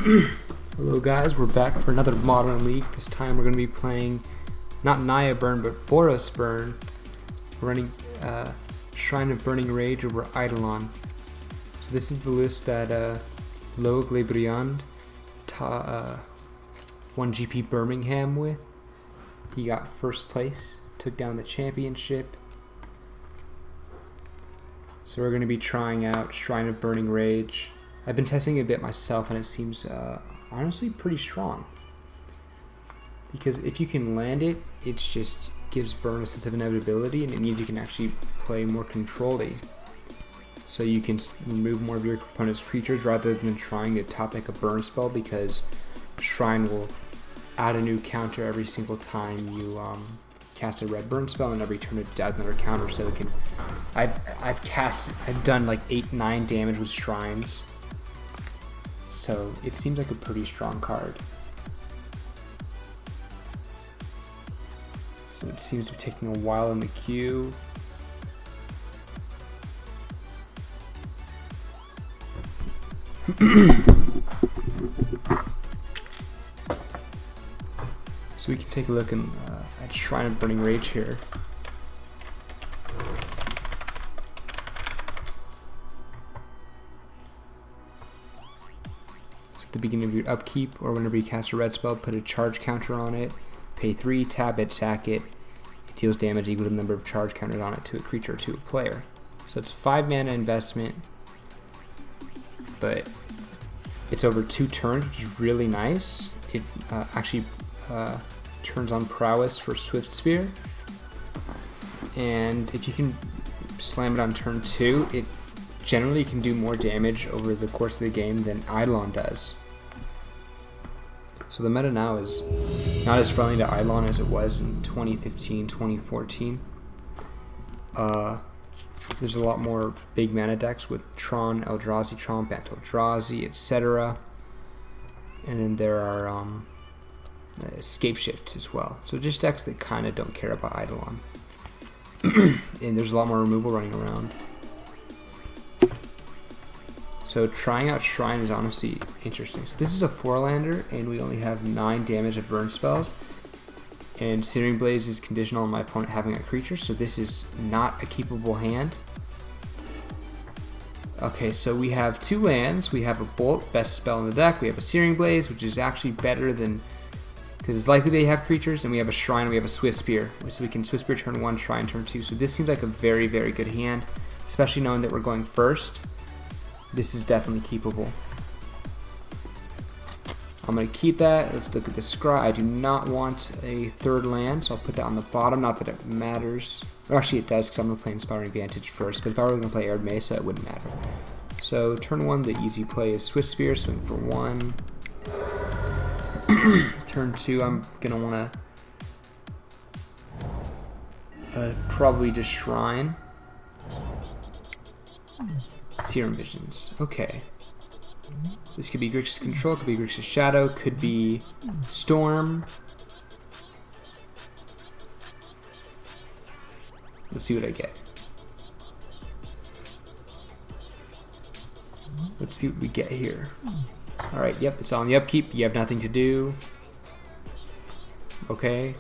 Hello guys, we're back for another Modern League. This time we're going to be playing not Naya Burn but Boros Burn. We're running Shrine of Burning Rage over Eidolon. So this is the list that Loic Le Briand won GP Birmingham with. He got first place, took down the championship. So we're going to be trying out Shrine of Burning Rage. I've been testing it a bit myself and it seems honestly pretty strong. Because if you can land it, it just gives Burn a sense of inevitability, and it means you can actually play more control-y. So you can remove more of your opponent's creatures rather than trying to top deck a Burn spell, because Shrine will add a new counter every single time you cast a red Burn spell, and every turn it adds another counter. So it can, I've done like 8-9 damage with Shrines. So it seems like a pretty strong card. So it seems to be taking a while in the queue. So we can take a look at Shrine of Burning Rage here. At the beginning of your upkeep, or whenever you cast a red spell, put a charge counter on it, pay 3, tap it, sack it. It deals damage equal to the number of charge counters on it to a creature or to a player. So it's 5 mana investment, but it's over 2 turns, which is really nice. It actually turns on prowess for Swift Spear, and if you can slam it on turn 2, it generally can do more damage over the course of the game than Eidolon does. So the meta now is not as friendly to Eidolon as it was in 2015, 2014. There's a lot more big mana decks with Tron, Eldrazi, Tron, Bant Eldrazi, etc. And then there are Escape Shift as well. So just decks that kind of don't care about Eidolon. And there's a lot more removal running around. So trying out Shrine is honestly interesting. So this is a 4-lander, and we only have 9 damage of burn spells. And Searing Blaze is conditional on my opponent having a creature, so this is not a keepable hand. Okay, so we have 2 lands. We have a Bolt, best spell in the deck. We have a Searing Blaze, which is actually better than, because it's likely they have creatures, and we have a Shrine, and we have a Swift Spear. So we can Swift Spear turn 1, Shrine turn 2. So this seems like a very, very good hand, especially knowing that we're going first. This is definitely keepable. I'm going to keep that. Let's look at the scry. I do not want a 3rd land, so I'll put that on the bottom. Not that it matters. Or actually it does, because I'm going to play Inspiring Advantage first. But if I were going to play Arid Mesa, it wouldn't matter. So turn 1, the easy play is Swift Spear, swing for 1. Turn 2, I'm going to want to probably just Shrine. Serum Visions. Okay. This could be Grixis Control, could be Grixis Shadow, could be Storm. Let's see what I get. Let's see what we get here. Alright, yep, it's on the upkeep. You have nothing to do. Okay.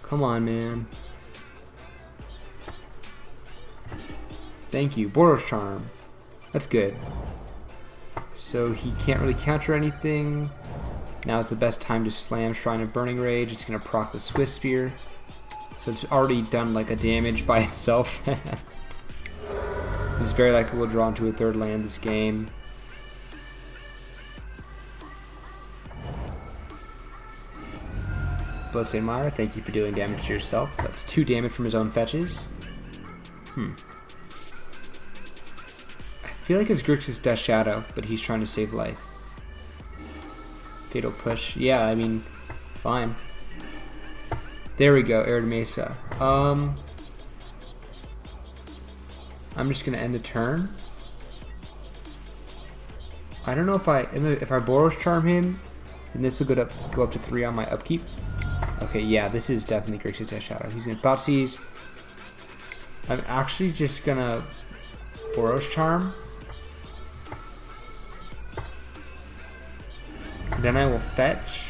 Come on, man. Thank you. Boros Charm. That's good. So he can't really counter anything. Now is the best time to slam Shrine of Burning Rage. It's going to proc the Swift Spear. So it's already done like a damage by itself. It's very likely we'll draw into a 3rd land this game. Bloodstained Mire, thank you for dealing damage to yourself. That's 2 damage from his own fetches. I feel like it's Grixis Death Shadow, but he's trying to save life. Fatal Push. Yeah, I mean, fine. There we go, Arid Mesa. I'm just gonna end the turn. I don't know if I Boros Charm him, and this will go up to 3 on my upkeep. Okay, yeah, this is definitely Grixis Death Shadow. He's gonna Thoughtseize. I'm actually just gonna Boros Charm. Then I will fetch.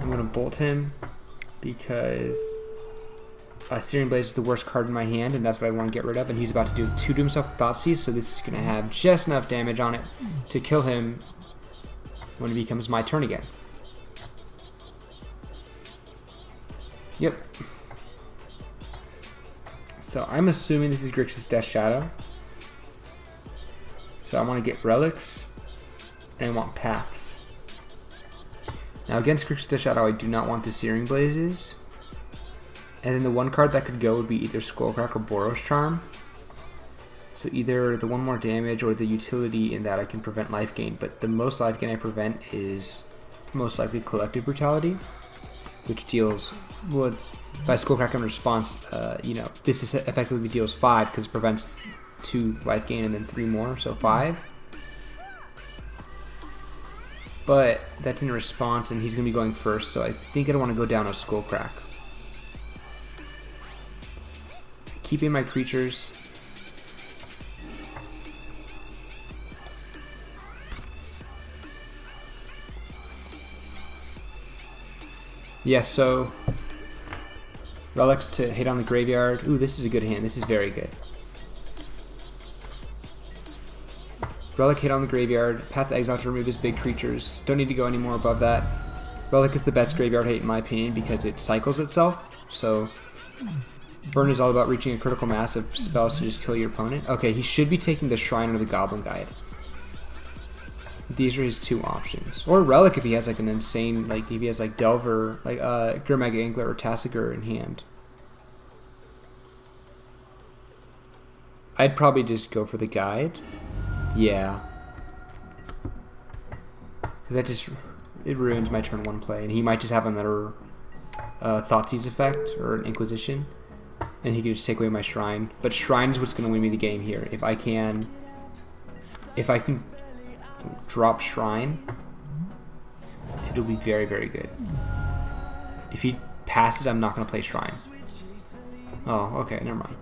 I'm gonna bolt him because Searing Blaze is the worst card in my hand, and that's what I want to get rid of. And he's about to do 2 to himself with Thoughtseize, so this is gonna have just enough damage on it to kill him when it becomes my turn again. Yep. So I'm assuming this is Grixis Death Shadow. So I want to get relics, and I want paths. Now against Grixis Death Shadow, I do not want the Searing Blazes. And then the one card that could go would be either Skullcrack or Boros Charm. So either the 1 more damage or the utility in that I can prevent life gain. But the most life gain I prevent is most likely Collective Brutality, which deals, well, by Skullcrack in response, you know, this is effectively deals 5 because it prevents 2 life gain and then 3 more, so 5. But that's in response, and he's going to be going first, so I think I don't want to go down a Skullcrack. Keeping my creatures. Yeah, so relics to hit on the graveyard. Ooh, this is a good hand. This is very good. Relic hit on the graveyard. Path to Exile to remove his big creatures. Don't need to go any more above that. Relic is the best graveyard hit in my opinion because it cycles itself. So Burn is all about reaching a critical mass of spells to just kill your opponent. Okay, he should be taking the Shrine or the Goblin Guide. These are his 2 options. Or Relic if he has like an insane, like if he has like Delver, like Gurmag Angler or Tassiger in hand. I'd probably just go for the guide. Yeah. Because that just, it ruins my turn 1 play. And he might just have another Thoughtseize effect or an Inquisition. And he could just take away my Shrine. But Shrine is what's going to win me the game here. If I can drop Shrine, it'll be very, very good. If he passes, I'm not going to play Shrine. Oh, okay, never mind.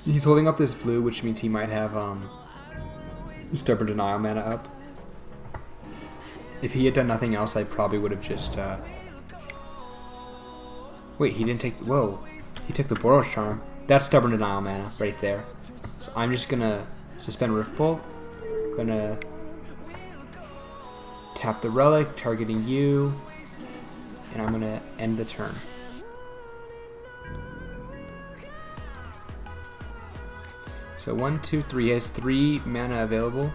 He's holding up this blue, which means he might have Stubborn Denial mana up. If he had done nothing else, I probably would have just... Wait, he didn't take... Whoa. He took the Boros Charm. That's Stubborn Denial mana right there. So I'm just going to suspend Riftbolt. Gonna tap the Relic, targeting you, and I'm gonna end the turn. So 1, 2, 3. He has 3 mana available.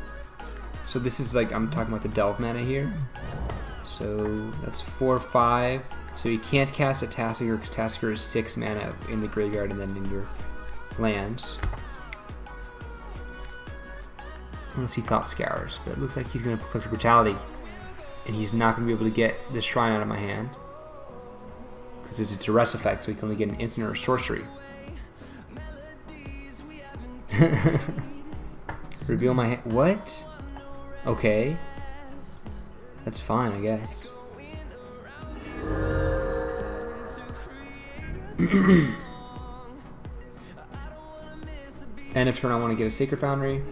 So this is like, I'm talking about the Delve mana here. So that's 4, 5. So you can't cast a Tassiger because Tassiger is 6 mana in the graveyard and then in your lands. Unless he Thought Scours, but it looks like he's going to Collective Brutality. And he's not going to be able to get this Shrine out of my hand. Because it's a duress effect, so he can only get an instant or a sorcery. Reveal my hand. What? Okay. That's fine, I guess. End of turn, I want to get a Sacred Foundry.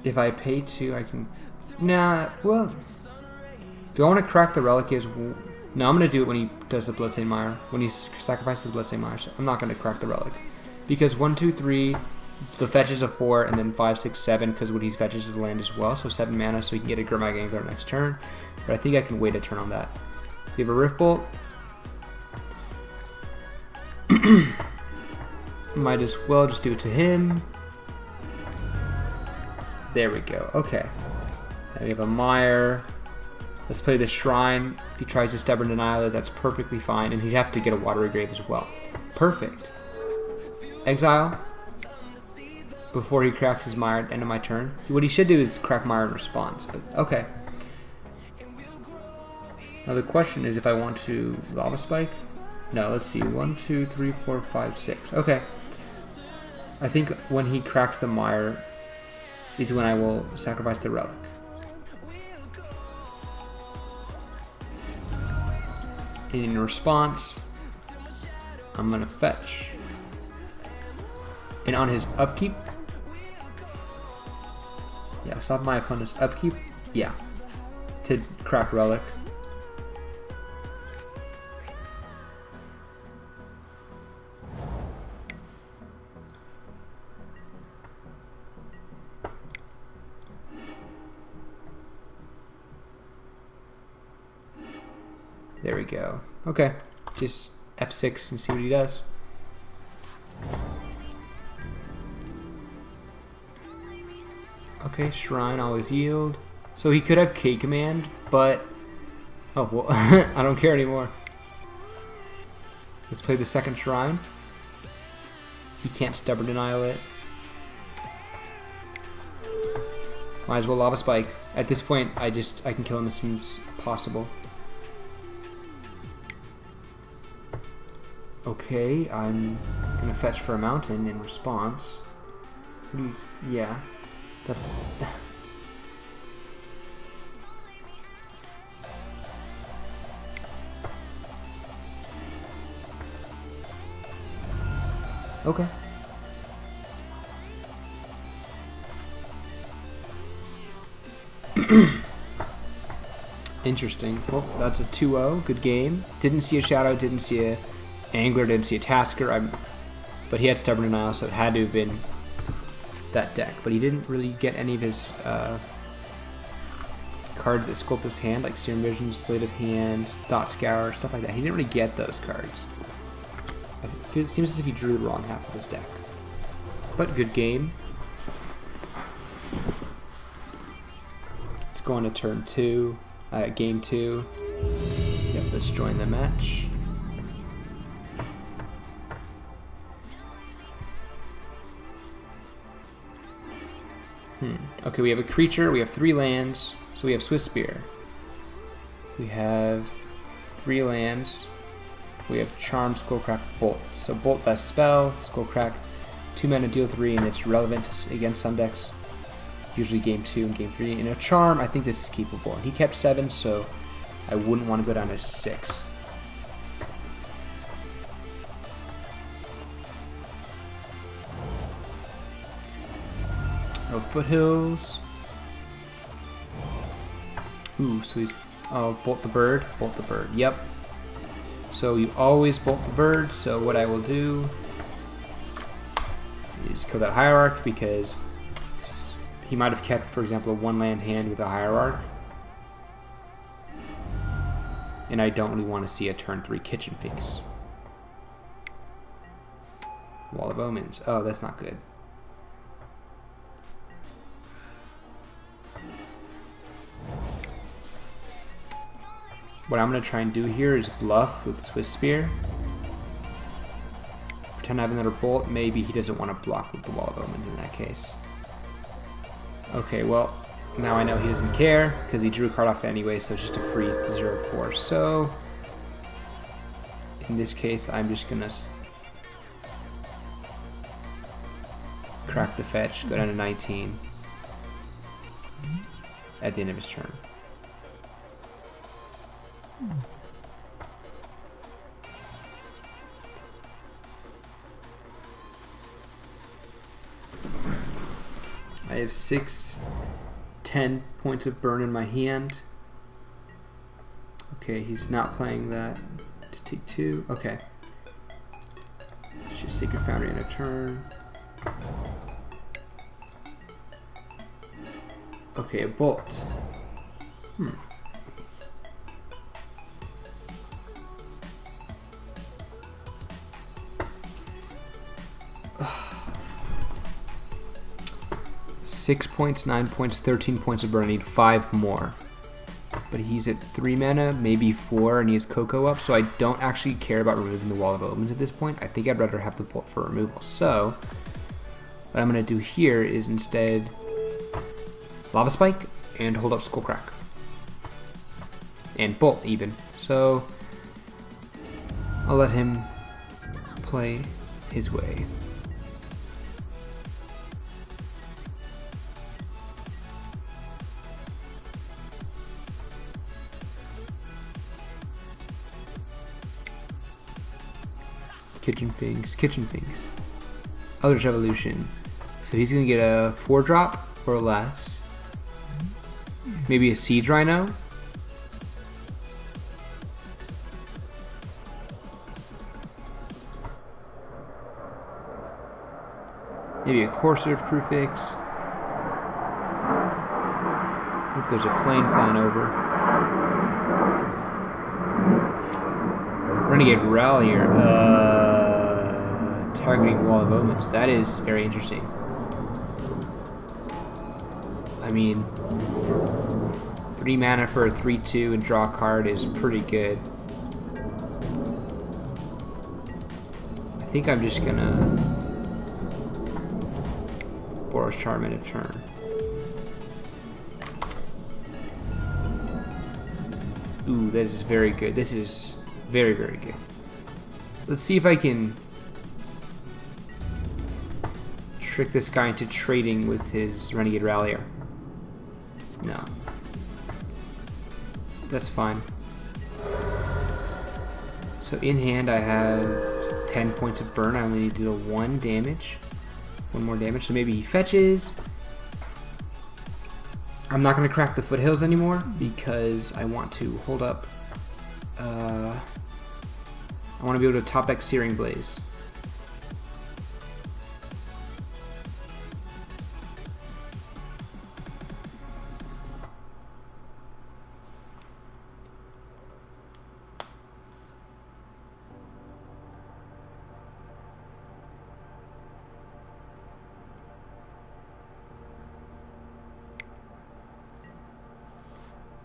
If I pay 2, I can... Nah, well... Do I want to crack the Relic? No, I'm going to do it when he does the Bloodstained Mire. When he sacrifices the Bloodstained Mire. So I'm not going to crack the Relic. Because 1, 2, 3, the fetch is a 4, and then 5, 6, 7, because what he fetches is land as well. So 7 mana, so he can get a Gurmag Angler next turn. But I think I can wait a turn on that. We have a Riftbolt. Might as well just do it to him. There we go. Okay. Now we have a Mire. Let's play the Shrine. If he tries to Stubborn Denial, that's perfectly fine. And he'd have to get a Watery Grave as well. Perfect. Exile. Before he cracks his Mire at the end of my turn. What he should do is crack Mire in response. But okay. Now the question is if I want to Lava Spike. No, let's see. 1, 2, 3, 4, 5, 6. Okay. I think when he cracks the mire is when I will sacrifice the relic. In response, I'm gonna fetch. And on his upkeep, yeah, stop my opponent's upkeep, yeah, to crack relic. There we go. Okay, just F6 and see what he does. Okay, Shrine, always yield. So he could have K command, but... Oh, well, I don't care anymore. Let's play the second Shrine. He can't Stubborn Denial it. Might as well Lava Spike. At this point, I can kill him as soon as possible. Okay, I'm gonna fetch for a mountain in response. Yeah, that's... Okay. Interesting. Well, that's a 2-0. Good game. Didn't see a Shadow, didn't see a Angler, didn't see a Tasker, but he had Stubborn Denial, so it had to have been that deck. But he didn't really get any of his cards that sculpt his hand, like Serum Vision, Slate of Hand, Thought Scour, stuff like that. He didn't really get those cards. It seems as if he drew the wrong half of his deck. But good game. Let's go on to turn 2, game 2. Yep, let's join the match. Okay, we have a creature, we have 3 lands, so we have Swift Spear. We have 3 lands, we have Charm, Skullcrack, Bolt. So Bolt, best spell, Skullcrack, 2 mana, deal 3, and it's relevant against some decks, usually game 2 and game 3. And a Charm, I think this is keepable. He kept 7, so I wouldn't want to go down to 6. Oh, Foothills. Ooh, so he's... Oh, Bolt the Bird. Bolt the Bird, yep. So you always Bolt the Bird, so what I will do is kill that Hierarch, because he might have kept, for example, a 1-land hand with a Hierarch. And I don't really want to see a turn 3 Kitchen Finks. Wall of Omens. Oh, that's not good. What I'm going to try and do here is bluff with Swift Spear. Pretend I have another Bolt. Maybe he doesn't want to block with the Wall of Omens in that case. Okay, well, now I know he doesn't care, because he drew a card off anyway, so it's just a free 0/4. So, in this case, I'm just going to crack the fetch, go down to 19 at the end of his turn. I have 10 points of burn in my hand. Okay, he's not playing that to take 2. Okay. Let's just Sacred Foundry in a turn. Okay, a Bolt. Hmm. Six points, 9 points, 13 points of burn. I need 5 more. But he's at 3 mana, maybe 4, and he has Coco up, so I don't actually care about removing the Wall of Omens at this point. I think I'd rather have the Bolt for removal. So, what I'm going to do here is instead Lava Spike and hold up Skullcrack. And Bolt, even. So, I'll let him play his way. Kitchen things, kitchen things. Eldritch Evolution. So he's gonna get a 4-drop or less. Maybe a Siege Rhino. Maybe a Corsair Crucifix. Hope there's a plane flying over. Renegade Rallier. Targeting Wall of Omens. That is very interesting. I mean, 3 mana for a 3/2 and draw a card is pretty good. I think I'm just gonna Boros Charm in a turn. Ooh, that is very good. This is very, very good. Let's see if I can trick this guy into trading with his Renegade Rallier. No. That's fine. So in hand I have 10 points of burn. I only need to do 1 damage. 1 more damage. So maybe he fetches. I'm not going to crack the Foothills anymore because I want to hold up. I want to be able to top deck Searing Blaze.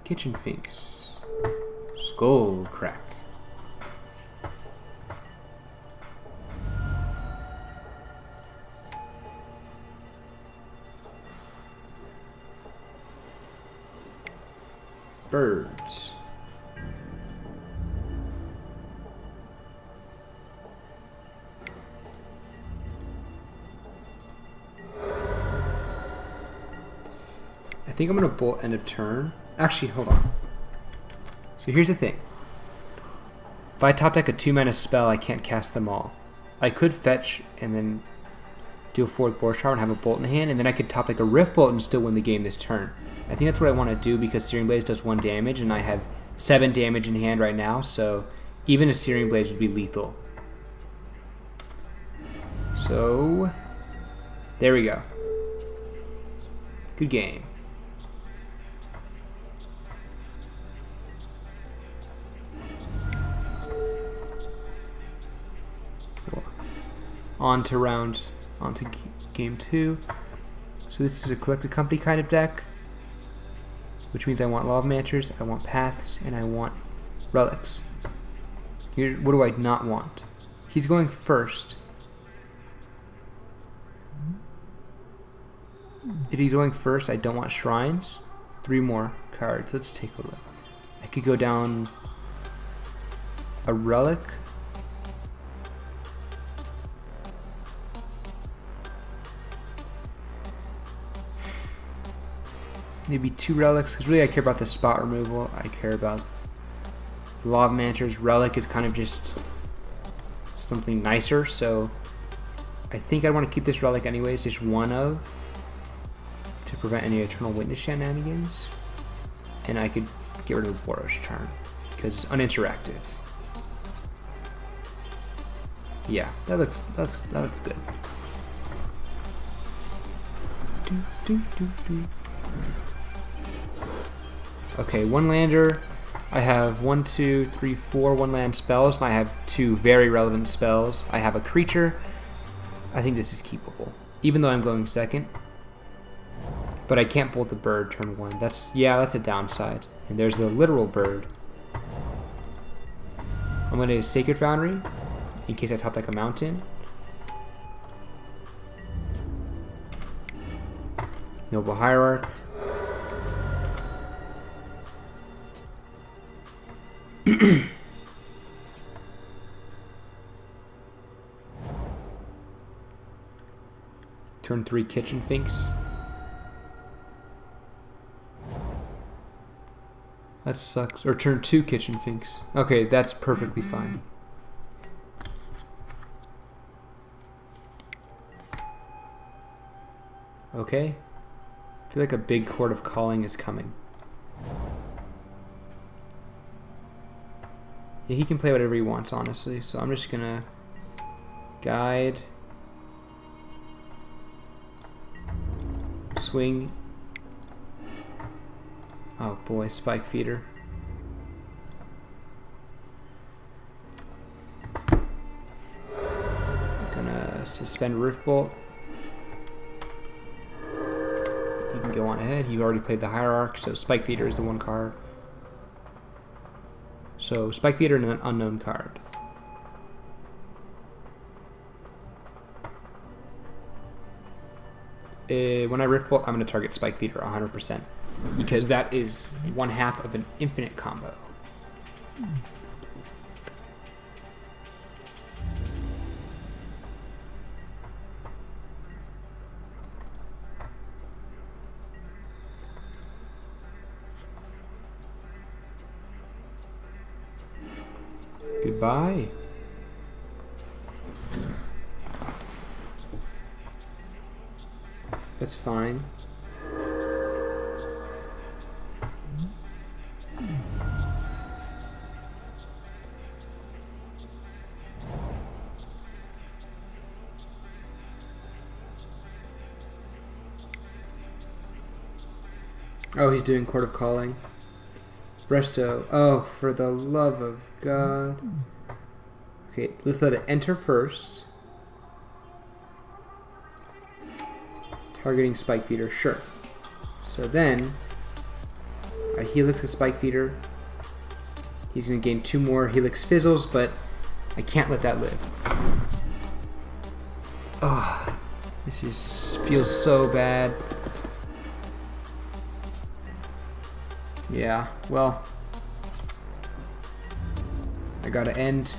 Kitchen Finks. Skull Crack. Birds. I think I'm gonna bolt end of turn. Actually, hold on. So here's the thing. If I top deck a 2-mana spell, I can't cast them all. I could fetch and then do a 4th Boros Charm and have a bolt in hand, and then I could top deck a Rift Bolt and still win the game this turn. I think that's what I want to do because Searing Blaze does 1 damage, and I have 7 damage in hand right now, so even a Searing Blaze would be lethal. So, there we go. Good game. On to game 2. So this is a Collected Company kind of deck, which means I want Law of Mantras, I want Paths, and I want Relics. Here, what do I not want? He's going first. If he's going first, I don't want Shrines. 3 more cards. Let's take a look. I could go down a Relic. Maybe 2 relics, because really I care about the spot removal. I care about Law of Mantras. Relic is kind of just something nicer, so I think I want to keep this relic anyways, just 1 of, to prevent any Eternal Witness shenanigans. And I could get rid of the Boros Charm, because it's uninteractive. Yeah, that looks good. Okay, 1 lander. I have 1, 2, 3, 4 1-land spells, and I have 2 very relevant spells. I have a creature. I think this is keepable, even though I'm going second. But I can't bolt the bird turn 1. That's a downside. And there's the literal bird. I'm going to Sacred Foundry in case I top deck a mountain. Noble Hierarch. Turn 3 Kitchen Finks. That sucks. Or turn 2 Kitchen Finks. Okay, that's perfectly fine. Okay. I feel like a big Court of Calling is coming. Yeah, he can play whatever he wants, honestly. So I'm just gonna guide, swing. Oh boy, Spike Feeder. Gonna suspend Roof Bolt. He can go on ahead. He already played the Hierarch, so Spike Feeder is the one card. So Spike Feeder and an unknown card. When I Rift Bolt, I'm going to target Spike Feeder 100%. Because that is 1/2 of an infinite combo. Goodbye. That's fine. Oh, he's doing Court of Calling. Bresto. Oh, for the love of God. Okay, let's let it enter first. Targeting Spike Feeder, sure. So then, I Helix a Spike Feeder. He's going to gain 2 more Helix Fizzles, but I can't let that live. Oh, this just feels so bad. Yeah, well, I gotta end.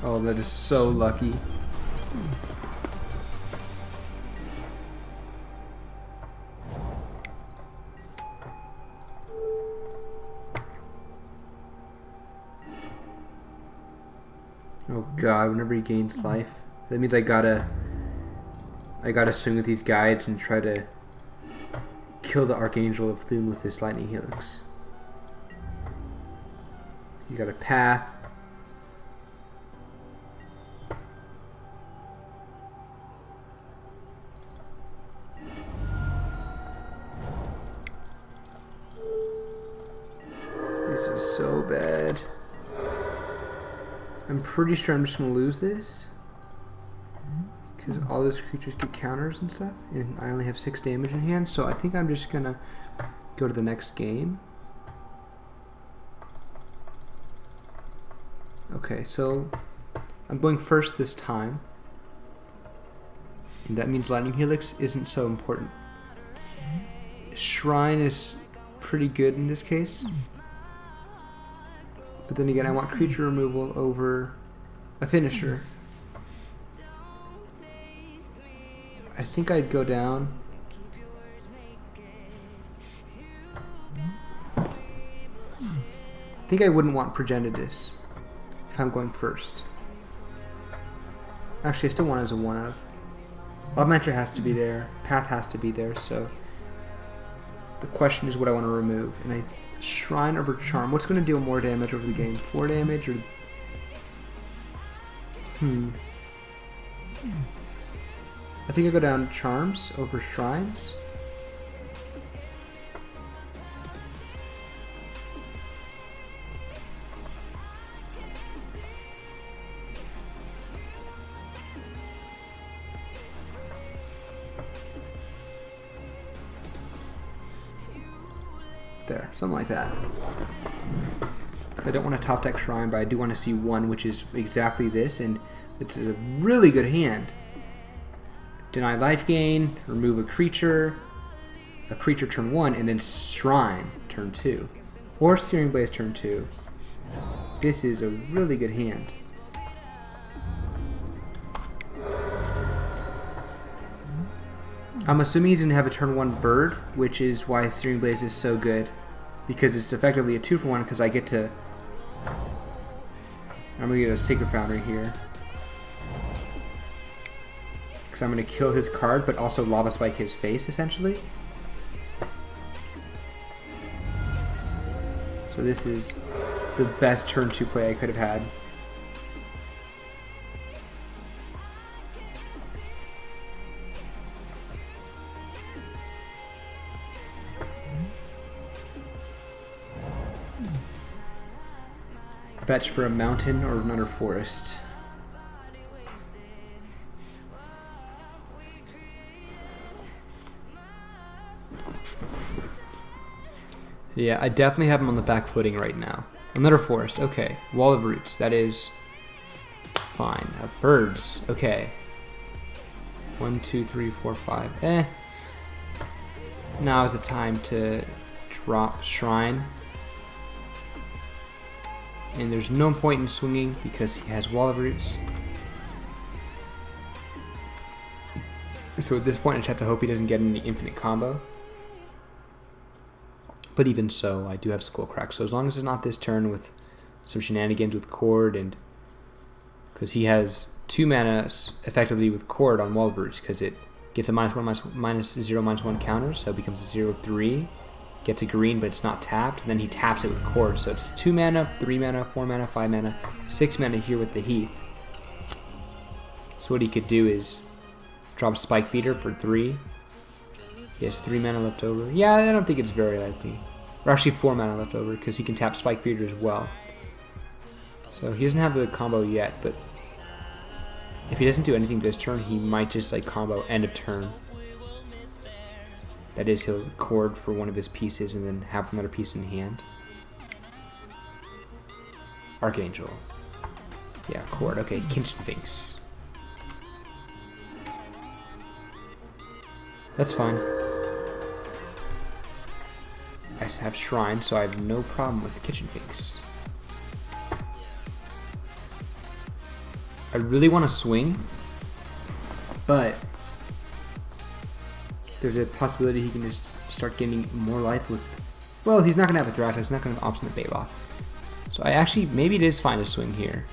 Oh, that is so lucky. Oh God, whenever he gains life, that means I gotta swing with these guides and try to kill the Archangel of Thune with this Lightning Helix. You got a path. This is so bad. I'm pretty sure I'm just going to lose this. Because all those creatures get counters and stuff. And I only have 6 damage in hand. So I think I'm just going to go to the next game. Okay, so I'm going first this time. And that means Lightning Helix isn't so important. Shrine is pretty good in this case. But then again, I want creature removal over a finisher. I think I'd go down. I think I wouldn't want Progenitous if I'm going first. Actually, I still want it as a 1-of. Augmenter has to be there. Path has to be there, so the question is what I want to remove. And I Shrine over Charm. What's going to deal more damage over the game? 4 damage or... I think I go down Charms over Shrines. There, something like that. I don't want to top deck Shrine, but I do want to see one which is exactly this, and it's a really good hand. Deny life gain, remove a creature turn 1, and then Shrine turn 2. Or Searing Blaze turn 2. This is a really good hand. I'm assuming he's going to have a turn 1 bird, which is why Searing Blaze is so good. Because it's effectively a 2-for-1, because I get to... I'm going to get a Sacred Foundry here. Because I'm going to kill his card, but also Lava Spike his face, essentially. So this is the best turn 2 play I could have had. Fetch for a mountain or another forest. Yeah, I definitely have him on the back footing right now. Another forest, okay. Wall of Roots, that is fine. Birds, okay. 1, 2, 3, 4, 5. Now is the time to drop Shrine. And there's no point in swinging because he has Wall of Roots. So at this point I just have to hope he doesn't get in the infinite combo. But even so, I do have Skullcrack. So as long as it's not this turn with some shenanigans with Chord, and because he has 2 mana effectively with Chord on Wall of Roots, because it gets a -1/-1 counter, so it becomes a 0/3. Gets a green, but it's not tapped. And then he taps it with Chord. So it's 2 mana, 3 mana, 4 mana, 5 mana, 6 mana here with the Heath. So what he could do is drop Spike Feeder for 3. He has 3 mana left over. Yeah, I don't think it's very likely. Or actually 4 mana left over, because he can tap Spike Feeder as well. So he doesn't have the combo yet, but if he doesn't do anything this turn, he might just like combo end of turn. That is, he'll Chord for one of his pieces and then have another piece in hand. Archangel. Yeah, Chord. Okay, Kinchin Finks. That's fine. I have Shrine, so I have no problem with Kitchen Finks. I really want to swing, but there's a possibility he can just start getting more life with... Well, he's not going to have a Thrash, he's not going to have Obstinate Baloth. So I actually, maybe it is fine to swing here.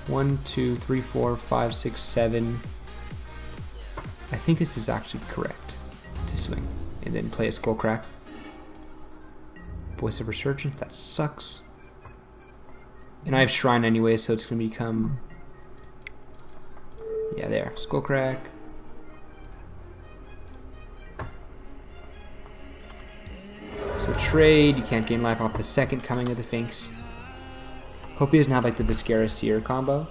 1, 2, 3, 4, 5, 6, 7. I think this is actually correct to swing. And then play a Skullcrack. Voice of Resurgence, that sucks. And I have Shrine anyway, so it's going to become... Yeah, there. Skullcrack. So trade, you can't gain life off the second coming of the Finks. Hope he doesn't have like the Viscera Seer combo.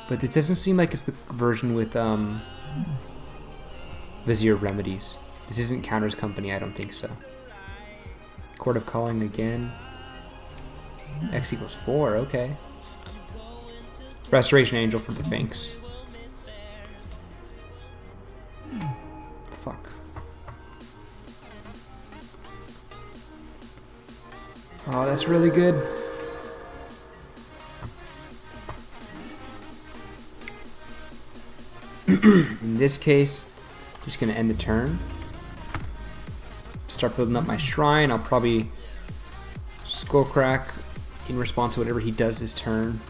But it doesn't seem like it's the version with Vizier of Remedies. This isn't Counter's Company, I don't think so. Court of Calling again. X equals 4, okay. Restoration Angel for the Finks. Fuck. Oh, that's really good. In this case, I'm just going to end the turn. Start building up my Shrine. I'll probably Skullcrack in response to whatever he does this turn.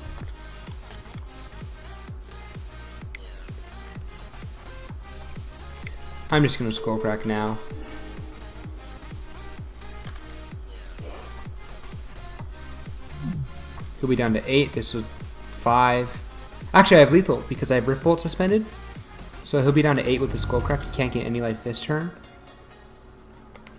I'm just going to Skullcrack now. He'll be down to 8. This is 5. Actually, I have Lethal because I have Rift Bolt suspended. So he'll be down to 8 with the Skullcrack. He can't get any life this turn.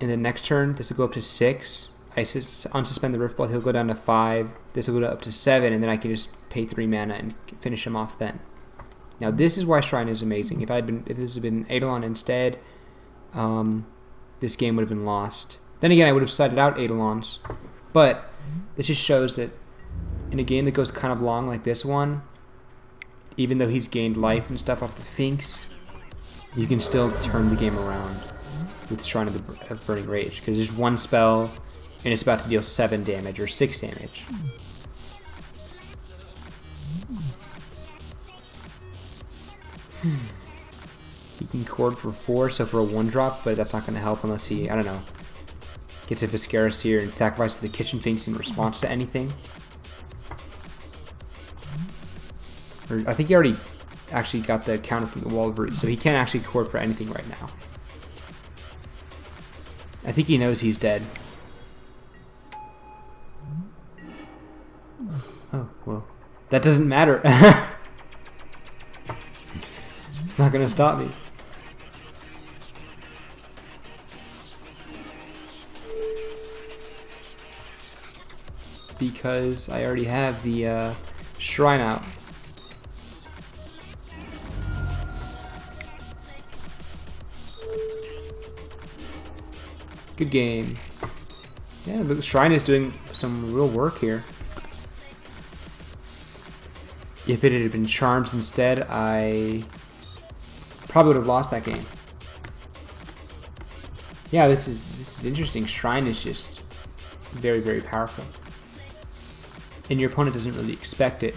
And then next turn, this will go up to 6. I unsuspend the Rift Bolt. He'll go down to 5. This will go up to 7, and then I can just pay 3 mana and finish him off then. Now this is why Shrine is amazing. If this had been Eidolon instead, this game would have been lost. Then again, I would have cited out Eidolons. But this just shows that in a game that goes kind of long like this one, even though he's gained life and stuff off the Finks, you can still turn the game around with Shrine of Burning Rage. Because there's one spell, and it's about to deal 7 damage or 6 damage. He can cord for 4, so for a 1-drop, but that's not going to help unless he, I don't know, gets a Viscaris here and sacrifices the Kitchen Finks in response to anything. Or I think he already actually got the counter from the Wall of Roots, so he can't actually cord for anything right now. I think he knows he's dead. Oh, well, that doesn't matter. It's not going to stop me. Because I already have the shrine out. Good game. Yeah, the shrine is doing some real work here. If it had been charms instead, I probably would have lost that game. Yeah, this is interesting. Shrine is just very, very powerful. And your opponent doesn't really expect it.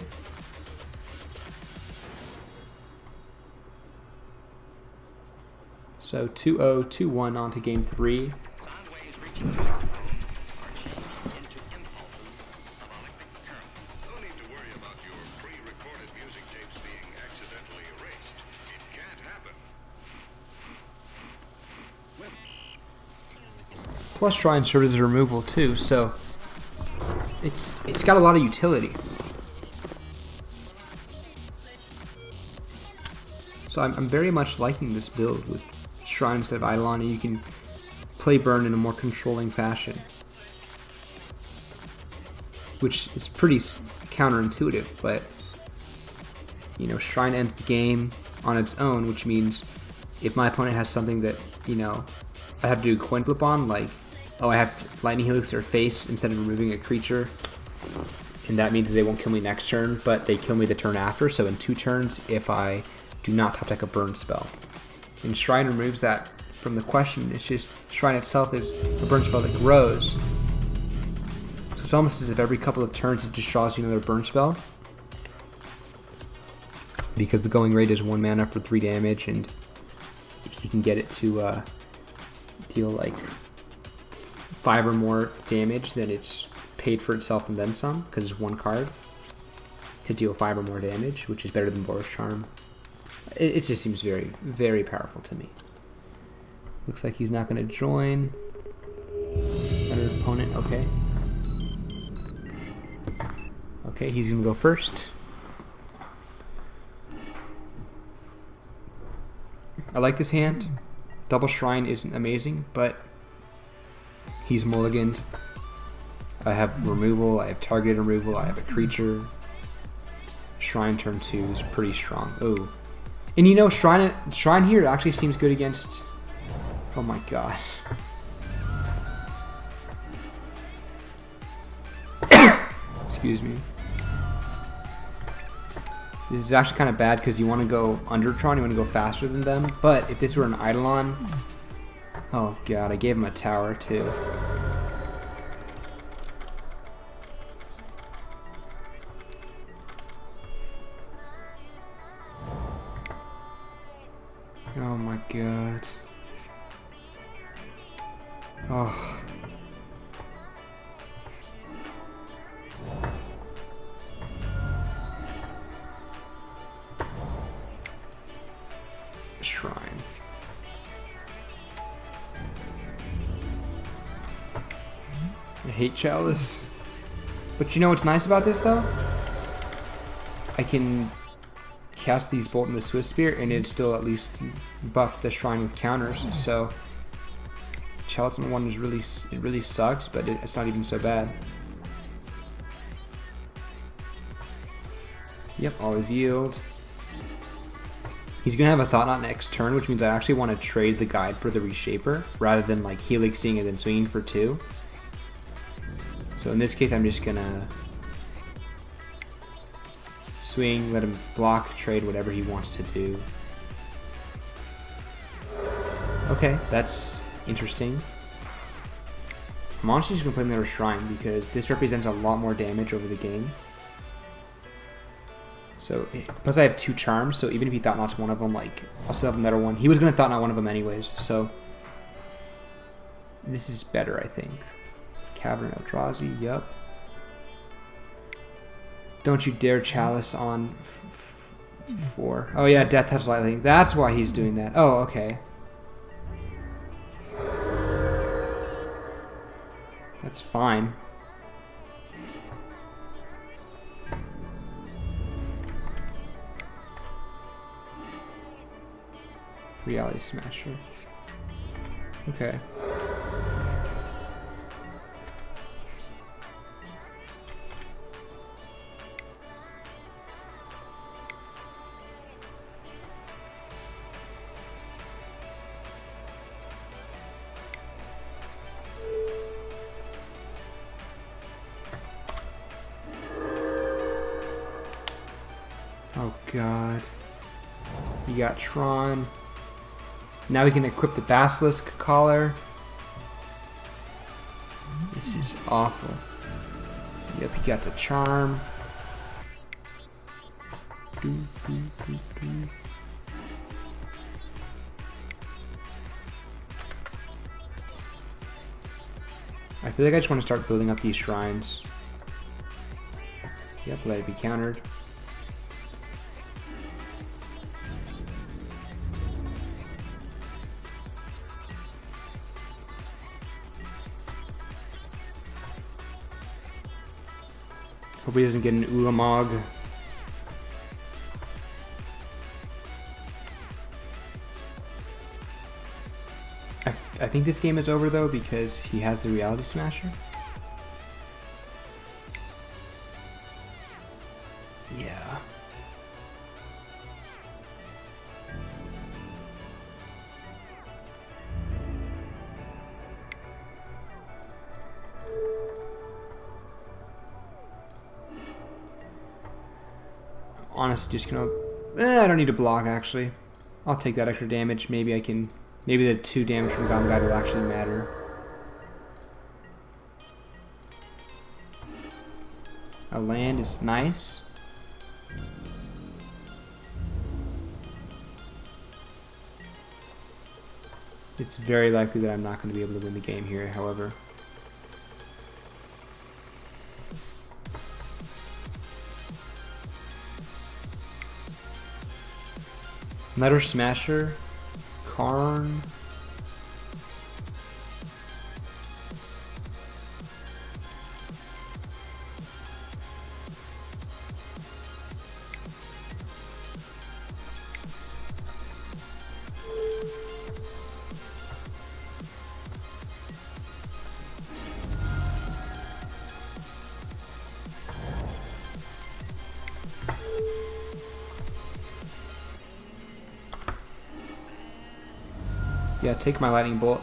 So 2-0, 2-1 on to game 3. Plus Shrine serves as a removal too, so it's got a lot of utility. So I'm very much liking this build with Shrine instead of Eidolon, and you can play Burn in a more controlling fashion, which is pretty counterintuitive, but you know, Shrine ends the game on its own, which means if my opponent has something that, you know, I have to do a coin flip on, like, oh, I have to Lightning Helix their face instead of removing a creature, and that means they won't kill me next turn, but they kill me the turn after, so in 2 turns if I do not top deck a burn spell. And Shrine removes that from the question. It's just Shrine itself is a burn spell that grows. So it's almost as if every couple of turns it just draws you another burn spell. Because the going rate is 1 mana for 3 damage, and if you can get it to deal like 5 or more damage, then it's paid for itself and then some, because it's 1 card to deal 5 or more damage, which is better than Boros Charm. It just seems very, very powerful to me. Looks like he's not going to join. Better opponent, okay. Okay, he's going to go first. I like this hand. Double Shrine isn't amazing, but he's mulliganed. I have removal, I have targeted removal, I have a creature. Shrine turn 2 is pretty strong. Oh. And you know, Shrine here actually seems good against... Oh my gosh. Excuse me. This is actually kind of bad because you want to go Undertron, you want to go faster than them. But if this were an Eidolon... Oh god, I gave him a tower too. Oh my god. Oh. Shrine. I hate Chalice. But you know what's nice about this though? I can cast these Bolt in the Swift Spear and it'd still at least buff the Shrine with counters, so Chalice in 1 is really sucks, but it's not even so bad. Yep, always yield. He's going to have a Thought Knot next turn, which means I actually want to trade the guide for the Reshaper, rather than like Helixing and then swinging for 2. So in this case, I'm just going to swing, let him block, trade, whatever he wants to do. Okay, that's interesting. I'm honestly just going to play another Shrine, because this represents a lot more damage over the game. So, plus I have 2 charms, so even if he Thought Knots one of them, like, I'll still have another one. He was going to Thought Knot one of them anyways, so this is better, I think. Cavern Eldrazi, yup. Don't you dare Chalice on 4. Oh yeah, Death Touch Lightning. That's why he's doing that. Oh, okay. That's fine. Reality Smasher. Okay. Oh god. You got Tron. Now we can equip the Basilisk Collar. This is awful. Yep, he got the Charm. I feel like I just want to start building up these shrines. Yep, let it be countered. Hope he doesn't get an Ulamog. I think this game is over though because he has the Reality Smasher. Yeah. Honestly, just gonna. I don't need to block actually. I'll take that extra damage. Maybe I can. Maybe the 2 damage from Gom Guide will actually matter. A land is nice. It's very likely that I'm not going to be able to win the game here, however. Letter Smasher. Karn. Yeah, take my lightning bolt.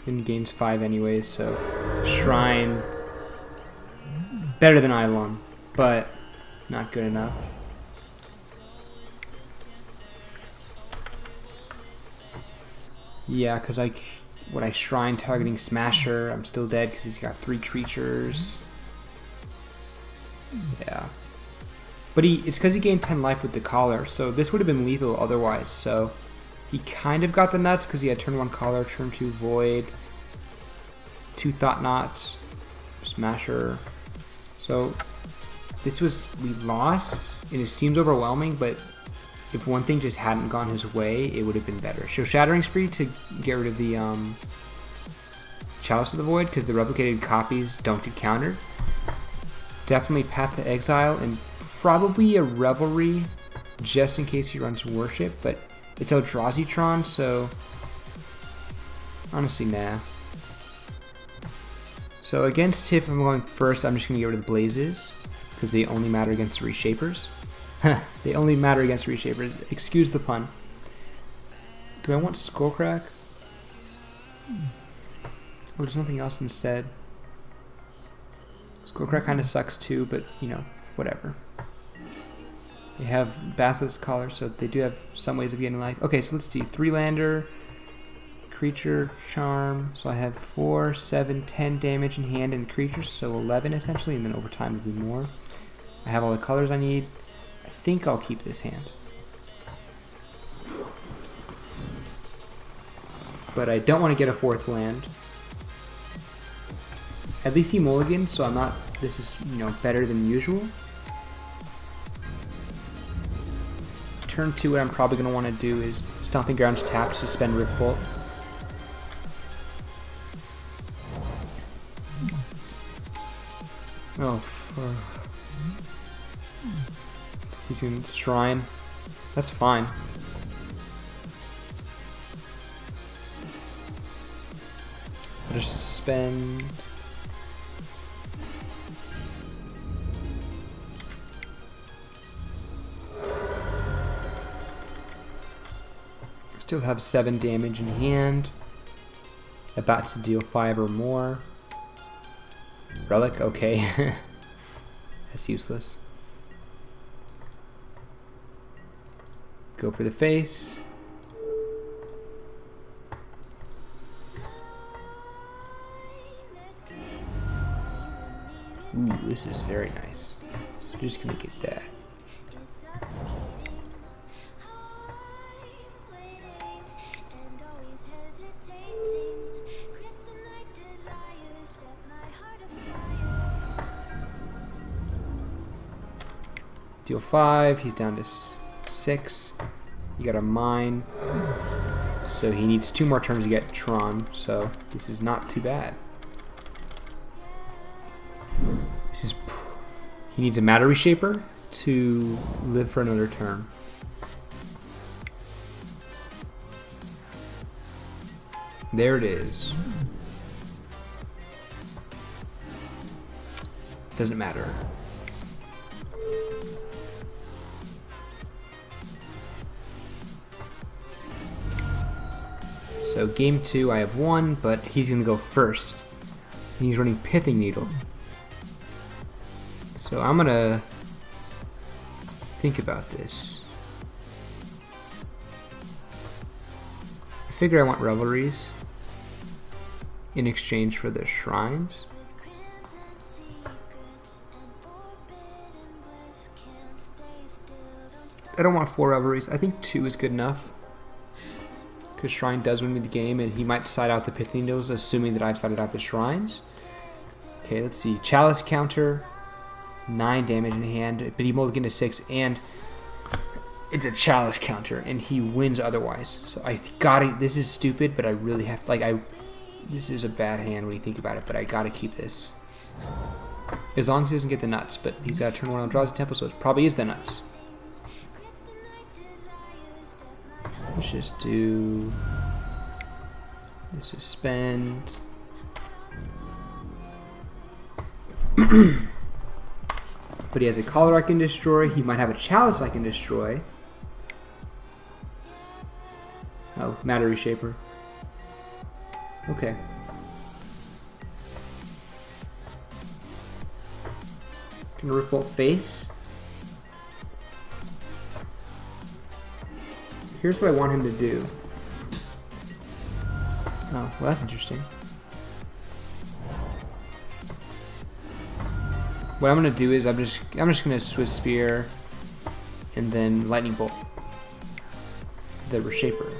Then gains 5 anyways, so Shrine better than Eidolon, but not good enough. Yeah, because when I Shrine targeting Smasher, I'm still dead because he's got 3 creatures. Yeah. But it's because he gained 10 life with the Collar, so this would have been lethal otherwise. So he kind of got the nuts because he had turn 1 Collar, turn 2 Void, 2 Thought Knots, Smasher. So we lost, and it seems overwhelming, but if one thing just hadn't gone his way, it would have been better. So Shattering Spree to get rid of the Chalice of the Void, because the replicated copies don't get countered. Definitely Path to Exile, and probably a Revelry, just in case he runs Worship, but it's Eldrazi-tron, so Honestly, nah. So against Tiff, if I'm going first, I'm just going to get rid of the Blazes, because they only matter against the Reshapers. They only matter against Reshapers. Excuse the pun. Do I want Skullcrack? Oh, there's nothing else instead. Skullcrack kind of sucks too, but, you know, whatever. They have Basilisk Collar, so they do have some ways of getting life. Okay, so let's see. 3-lander, creature, charm. So I have 4, 7, 10 damage in hand and creatures, so 11 essentially, and then over time it'll be more. I have all the colors I need. I think I'll keep this hand. But I don't want to get a 4th land. At least he mulliganed, so I'm not, this is, you know, better than usual. Turn 2, what I'm probably going to want to do is Stomping Grounds tap, suspend Rift Bolt. Oh, he's in Shrine. That's fine. I'll just suspend. Still have 7 damage in hand. About to deal 5 or more. Relic, okay. That's useless. Go for the face. Ooh, this is very nice. So we're just gonna get that. Deal 5, he's down to 6. You got a mine. So he needs 2 more turns to get Tron, so this is not too bad. This is, he needs a Matter Reshaper to live for another turn. There it is. Doesn't matter. So game 2 I have 1, but he's going to go first. And he's running Pithing Needle. So I'm going to think about this. I figure I want Revelries in exchange for the Shrines. I don't want 4 Revelries. I think 2 is good enough. Because Shrine does win me the game, and he might side out the Pithing Needles, assuming that I've sided out the Shrines. Okay, let's see. Chalice counter, 9 damage in hand, but he mulliganed to 6, and it's a Chalice counter, and he wins otherwise. So I gotta, this is stupid, but I really have, like, this is a bad hand when you think about it, but I gotta keep this. As long as he doesn't get the nuts, but he's got to turn 1 on draws a tempo, so it probably is the nuts. Let's just do the suspend. But he has a collar I can destroy. He might have a chalice I can destroy. Oh, Matter Reshaper. Okay. Gonna Rift Bolt face. Here's what I want him to do. Oh, well, that's interesting. What I'm gonna do is I'm just gonna Swiss Spear and then Lightning Bolt the Reshaper.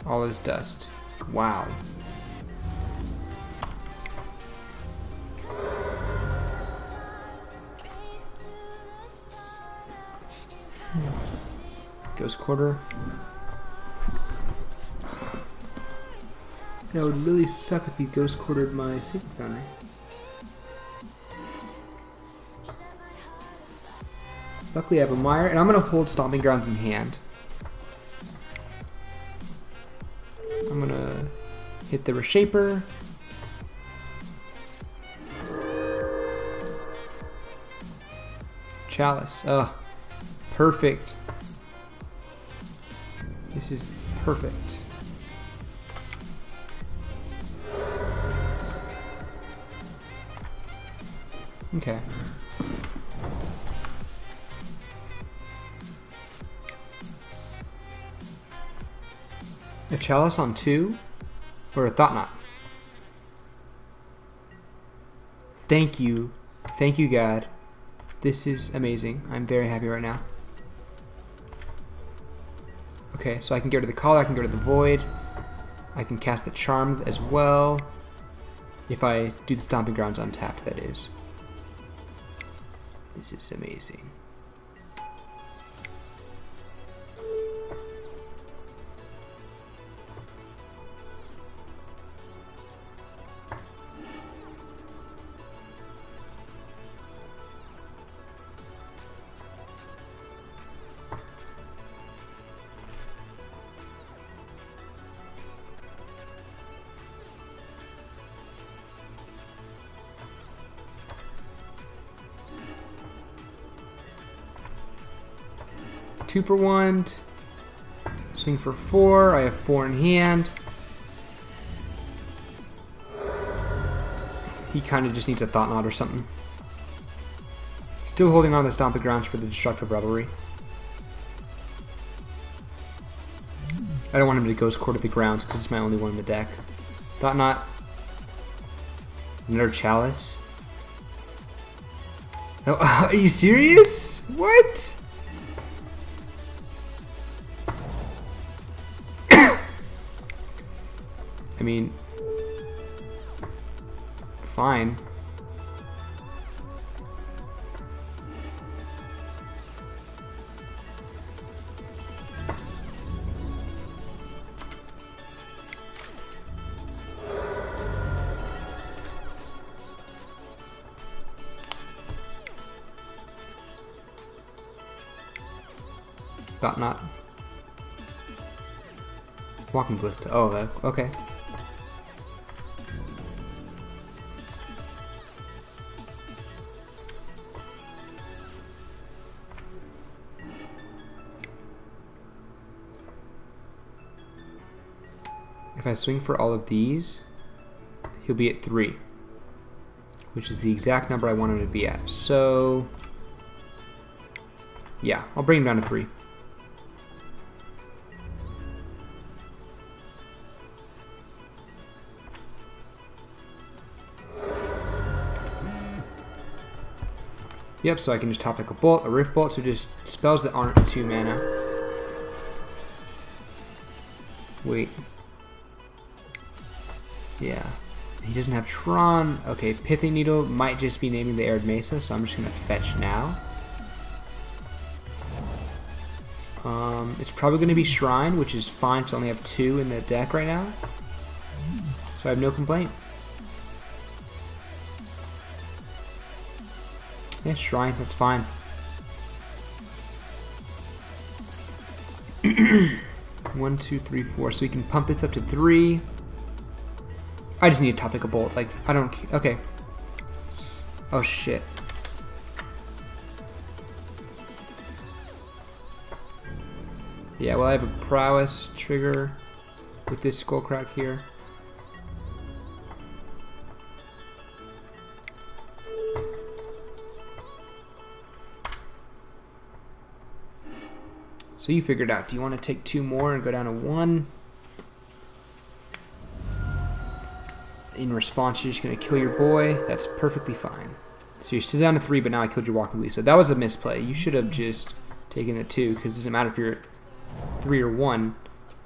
All is dust. Wow. Ghost Quarter. That would really suck if he Ghost Quartered my Sacred Foundry. Luckily I have a Mire, and I'm going to hold Stomping Grounds in hand. I'm going to hit the Reshaper. Chalice. Oh, perfect. This is perfect. Okay. A Chalice on 2? Or a Thought Knot? Thank you. Thank you, God. This is amazing. I'm very happy right now. Okay, so I can get rid of the Collar, I can get rid of the Void. I can cast the Charm as well. If I do the Stomping Grounds untapped, that is. This is amazing. Two for 1. Swing for 4. I have 4 in hand. He kind of just needs a Thought Knot or something. Still holding on to the Stomping Grounds for the Destructive Revelry. I don't want him to Ghost Core to the grounds because it's my only one in the deck. Thought Knot. Another Chalice. Oh, are you serious? What? I mean, fine. Thought Knot. Walking Ballista. Oh, okay. If I swing for all of these, he'll be at 3, which is the exact number I want him to be at. So, yeah, I'll bring him down to 3. Yep, so I can just top deck a Bolt, a Rift Bolt, so just spells that aren't 2 mana. Wait. Yeah. He doesn't have Tron. Okay, Pithing Needle might just be naming the Arid Mesa, so I'm just going to fetch now. It's probably going to be Shrine, which is fine because I only have 2 in the deck right now. So I have no complaint. Yeah, Shrine, that's fine. 1, 2, 3, 4. So we can pump this up to 3. I just need to top deck a Bolt. Like, I don't... Okay. Oh, shit. Yeah, well, I have a Prowess trigger with this Skullcrack here. So you figured out, do you want to take 2 more and go down to 1? In response, you're just going to kill your boy. That's perfectly fine. So you're still down to 3, but now I killed your Walking Lisa. That was a misplay. You should have just taken the 2, because it doesn't matter if you're at 3 or 1,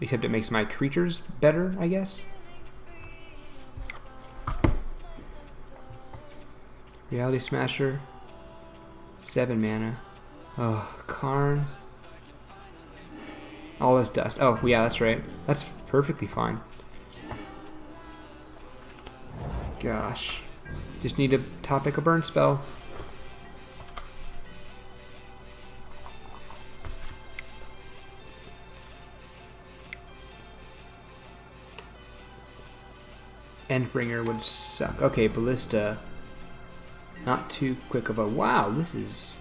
except it makes my creatures better, I guess. Reality Smasher. 7 mana. Oh, Karn. All this dust. Oh, yeah, that's right. That's perfectly fine. Gosh. Just need to top deck a burn spell. Endbringer would suck. Okay, Ballista. Not too quick of a... Wow, this is...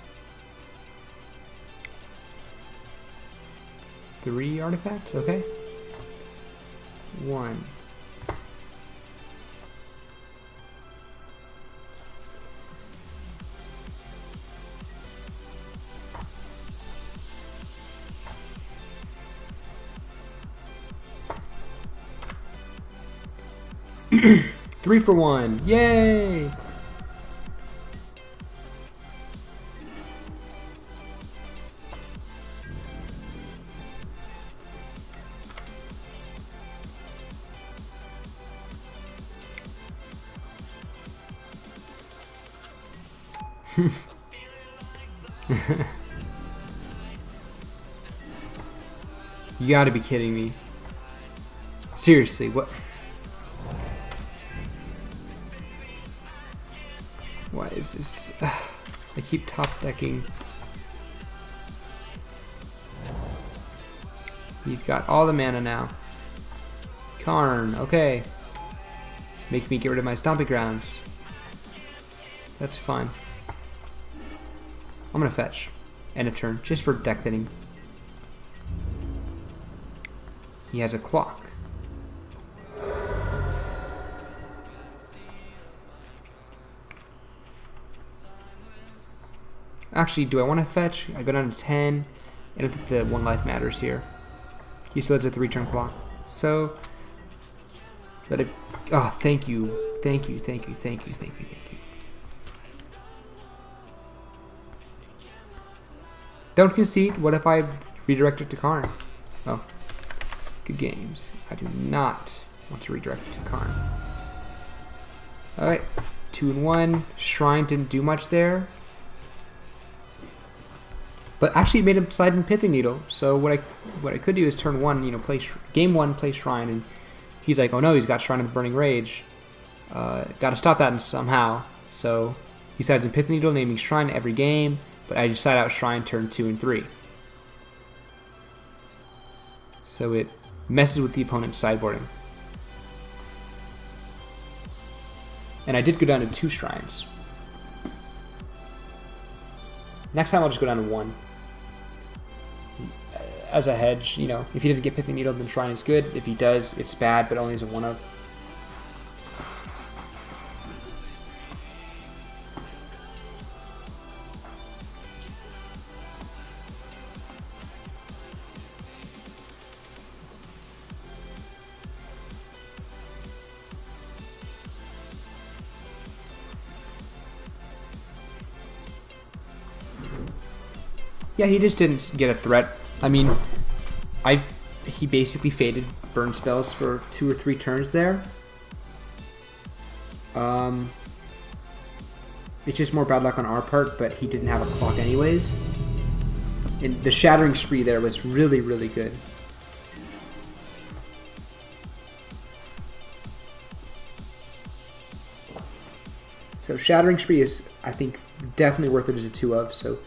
3 artifacts? Okay. 1. Three for 1. Yay! You gotta be kidding me. Seriously, what? Why is this? I keep top decking. He's got all the mana now. Karn, okay. Make me get rid of my stomping grounds. That's fine. I'm gonna fetch. End of turn, just for deck thinning. He has a clock. Actually, do I want to fetch? I go down to 10. I don't think the 1 life matters here. He still has a 3-turn clock. So, let it... Oh, thank you. Thank you, thank you, thank you, thank you, thank you. Don't concede. What if I redirect it to Karn? Oh. Good games. I do not want to redirect it to Karn. Alright. 2 and 1. Shrine didn't do much there. But actually it made him slide in Pithing Needle. So what I could do is turn 1, you know, play game 1, play Shrine, and he's like, oh no, he's got Shrine of the Burning Rage. Gotta stop that somehow. So he sides in Pithing Needle, naming Shrine every game, but I just side out Shrine turn 2 and 3. So it messes with the opponent's sideboarding. And I did go down to 2 Shrines. Next time I'll just go down to 1. As a hedge, you know, if he doesn't get Pithing Needle, then Shrine is good. If he does, it's bad, but only as a 1-of. Yeah, he just didn't get a threat. I mean, he basically faded burn spells for 2 or 3 turns there. It's just more bad luck on our part, but he didn't have a clock anyways. And the Shattering Spree there was really, really good. So Shattering Spree is, I think, definitely worth it as a 2-of, so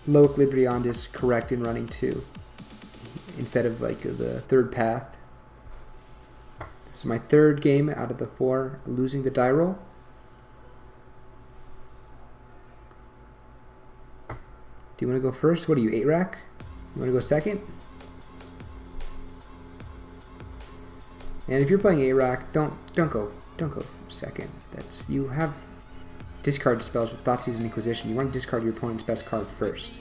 Loic Le Briand is correct in running 2 instead of like the 3rd path. This is my 3rd game out of the 4, losing the die roll. Do you want to go first? What are you, 8-rack? You want to go second? And if you're playing 8-rack, don't go second. That's, you have discard spells with Thoughtseize and Inquisition. You want to discard your opponent's best card first.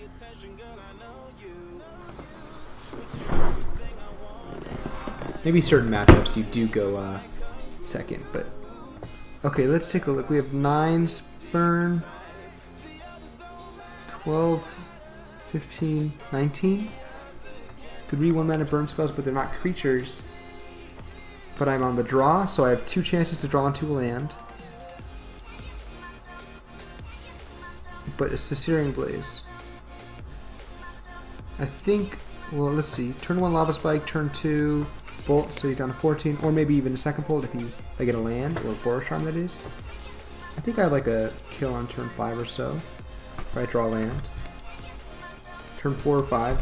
Maybe certain matchups you do go second, but okay, let's take a look. We have 9s burn, 12, 15, 19. 3 1-mana burn spells, but they're not creatures. But I'm on the draw, so I have 2 chances to draw onto a land. But it's the Searing Blaze. I think, well, let's see. Turn 1 Lava Spike, turn 2 Bolt, so he's down to 14, or maybe even a second Bolt if I get a land, or a Boros Charm that is. I think I have like a kill on turn 5 or so, if I draw land. Turn 4 or 5.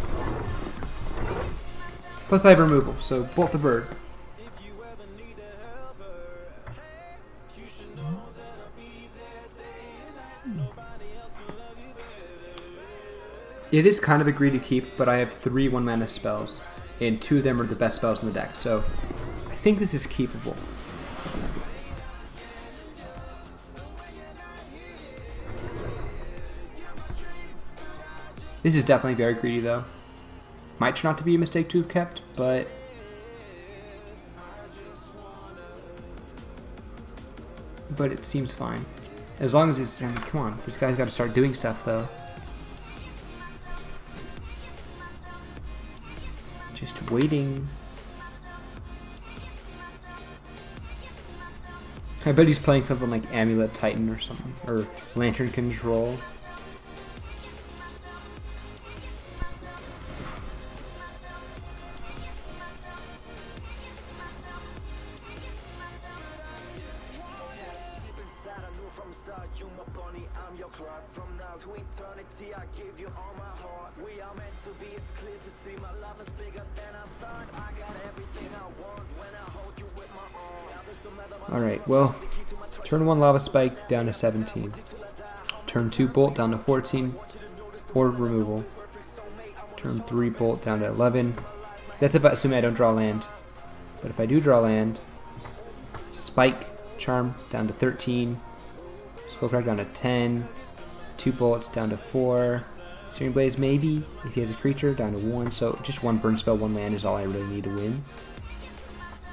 Plus I have removal, so Bolt the Bird. It is kind of a greedy keep, but I have 3 1-mana spells, and 2 of them are the best spells in the deck, so I think this is keepable. This is definitely very greedy, though. Might turn out to be a mistake to have kept, but it seems fine. As long as it's, I mean, come on, this guy's got to start doing stuff, though. Just waiting. I bet he's playing something like Amulet Titan or something, or Lantern Control. Alright, well, turn 1 Lava Spike down to 17. Turn 2 Bolt down to 14. Or removal. Turn 3 Bolt down to 11. That's about assuming I don't draw land. But if I do draw land, Spike, Charm down to 13. Skullcrack down to 10. 2 Bolt down to 4. Searing Blaze maybe, if he has a creature, down to 1. So just 1 burn spell, 1 land is all I really need to win.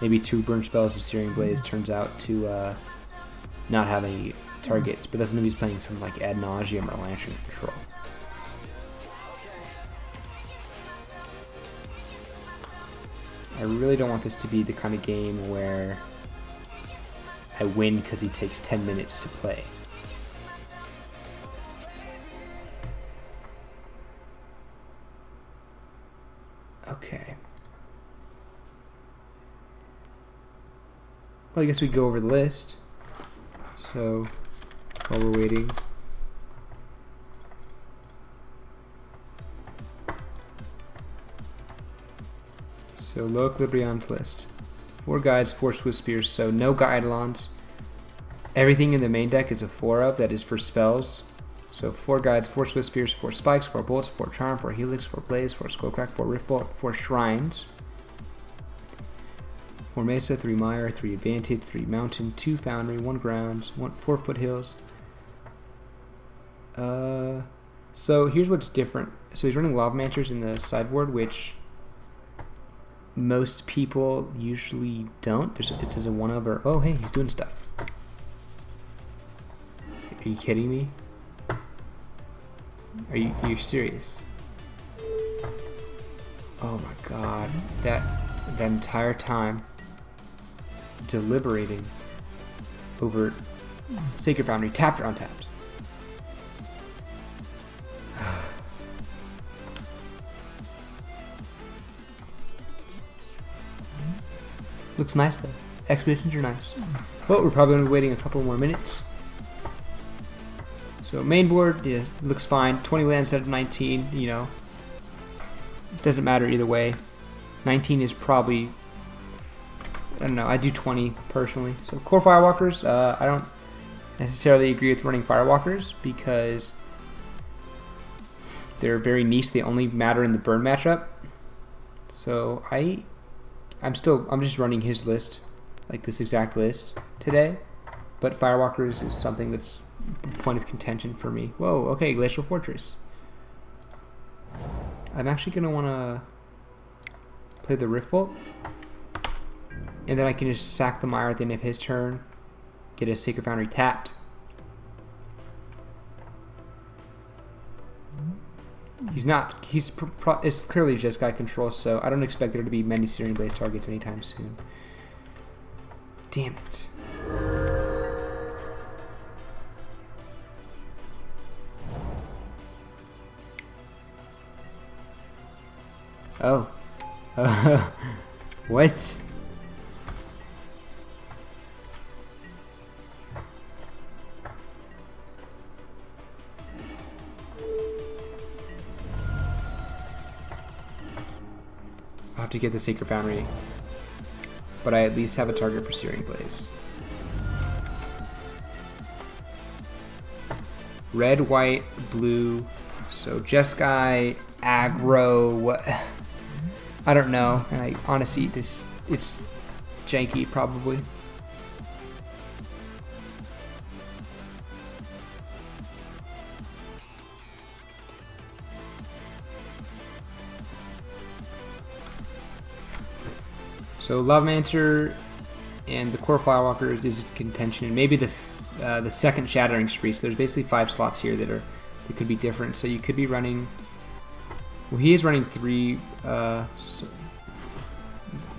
Maybe 2 burn spells of Searing Blaze turns out to not have any targets, but doesn't mean he's playing something like Ad Nauseam or Lantern Control. I really don't want this to be the kind of game where I win because he takes 10 minutes to play. Okay. Well, I guess we go over the list. So, while we're waiting. So, Loic Le Briand's list. 4 guides, 4 Swift Spears, so no Eidolons. Everything in the main deck is a 4 of, that is for spells. So 4 guides, 4 Swift Spears, 4 Spikes, 4 Bolts, 4 Charm, 4 Helix, 4 Blaze, 4 Skullcrack, 4 Riftbolt, 4 Shrines. 4 Mesa, 3 Mire, 3 Advantage, 3 Mountain, 2 Foundry, 1 Grounds, 4 Foothills. So here's what's different. So he's running Lava Manters in the sideboard, which most people usually don't. It says a 1 of, or oh hey, he's doing stuff. Are you kidding me? Are you serious? Oh my god, that entire time deliberating over Sacred Boundary, tapped or untapped. Looks nice though. Expeditions are nice. Well, we're probably going to be waiting a couple more minutes. So main board, yeah, looks fine. 20 lands instead of 19, you know. It doesn't matter either way. 19 is probably, I don't know, I do 20 personally. So core Firewalkers, I don't necessarily agree with running Firewalkers because they're very niche. They only matter in the burn matchup. So I'm just running his list, like this exact list today. But Firewalkers is something that's a point of contention for me. Whoa, okay, Glacial Fortress. I'm actually going to want to play the Riftbolt. And then I can just sack the Mire at the end of his turn. Get a Sacred Foundry tapped. It's clearly just got control, so I don't expect there to be many Searing Blaze targets anytime soon. Damn it. Oh. What? I'll have to get the Sacred Foundry, but I at least have a target for Searing Blaze. Red, white, blue, So Jeskai, aggro, I don't know. And I honestly, it's janky probably. So Lavamancer and the Core Firewalker is in contention, and maybe the second Shattering Spree. So there's basically 5 slots here that could be different. So you could be running. Well, he is running 3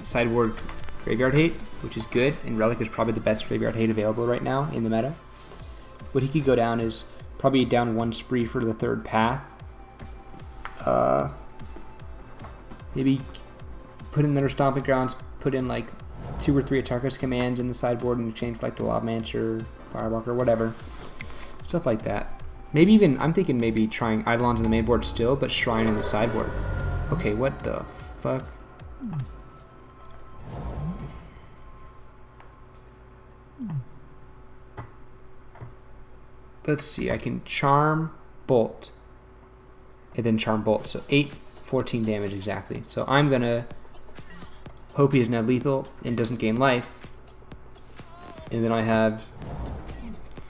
sideboard Graveyard Hate, which is good, and Relic is probably the best Graveyard Hate available right now in the meta. What he could go down is probably down 1 Spree for the 3rd path. Maybe put in another Stomping Grounds, put in like 2 or 3 Atarka's commands in the sideboard in exchange for like the Lavamancer, Firewalker, whatever. Stuff like that. Maybe even, I'm thinking maybe trying Eidolons in the main board still, but Shrine in the sideboard. Okay, what the fuck? Let's see, I can Charm, Bolt, and then Charm Bolt. So 8, 14 damage exactly. So I'm gonna hope he isn't lethal and doesn't gain life. And then I have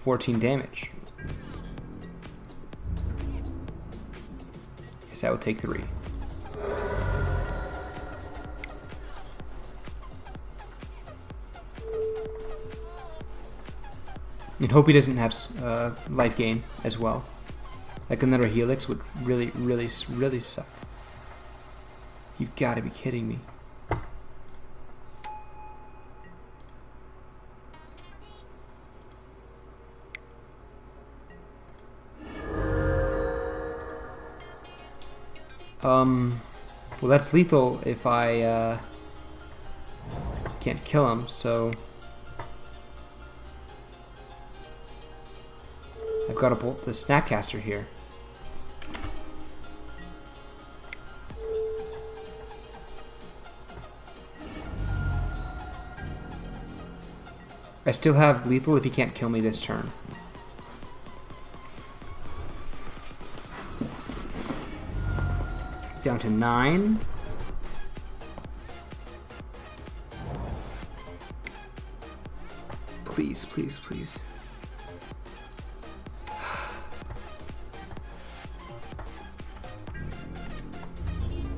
14 damage. Guess that will take 3. And hope he doesn't have life gain as well. Like another Helix would really, really, really suck. You've got to be kidding me. Well, that's lethal if I can't kill him, so I've got to bolt the Snapcaster here. I still have lethal if he can't kill me this turn. Down to 9. Please, please, please.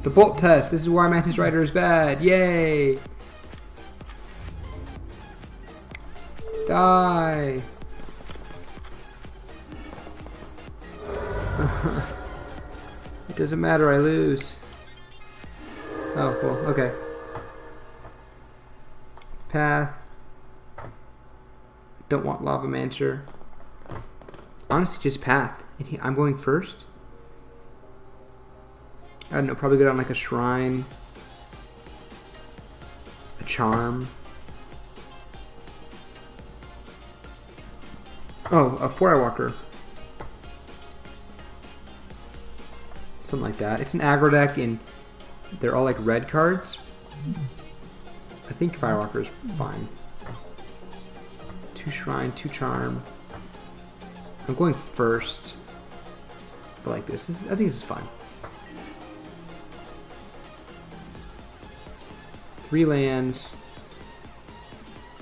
The Bolt Test. This is why Mantis Rider is bad. Yay! Die! It doesn't matter, I lose. Oh, well, okay. Path. Don't want Lavamancer. Honestly, just Path. I'm going first. I don't know, probably go down like a Shrine. A Charm. Oh, a Firewalker. Something like that. It's an aggro deck, and they're all like red cards. I think Firewalker is fine. 2 Shrine, 2 Charm. I'm going first. I like this. I think this is fine. 3 lands.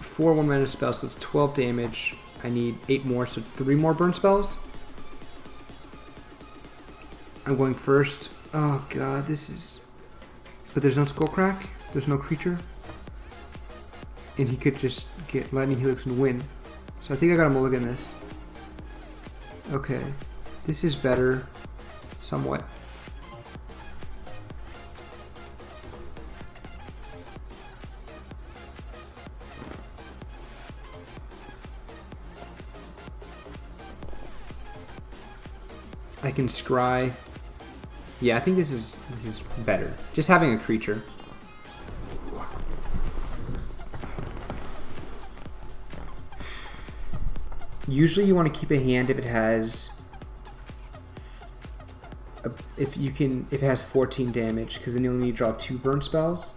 4 1-mana spells, so it's 12 damage. I need 8 more, so 3 more burn spells. I'm going first. Oh god, this is... But there's no Skullcrack. There's no creature. And he could just get Lightning Helix and win. So I think I gotta mulligan this. Okay. This is better. Somewhat. I can scry. Yeah, I think this is better. Just having a creature. Usually you want to keep a hand if it has if it has 14 damage, because then you'll need to draw 2 burn spells.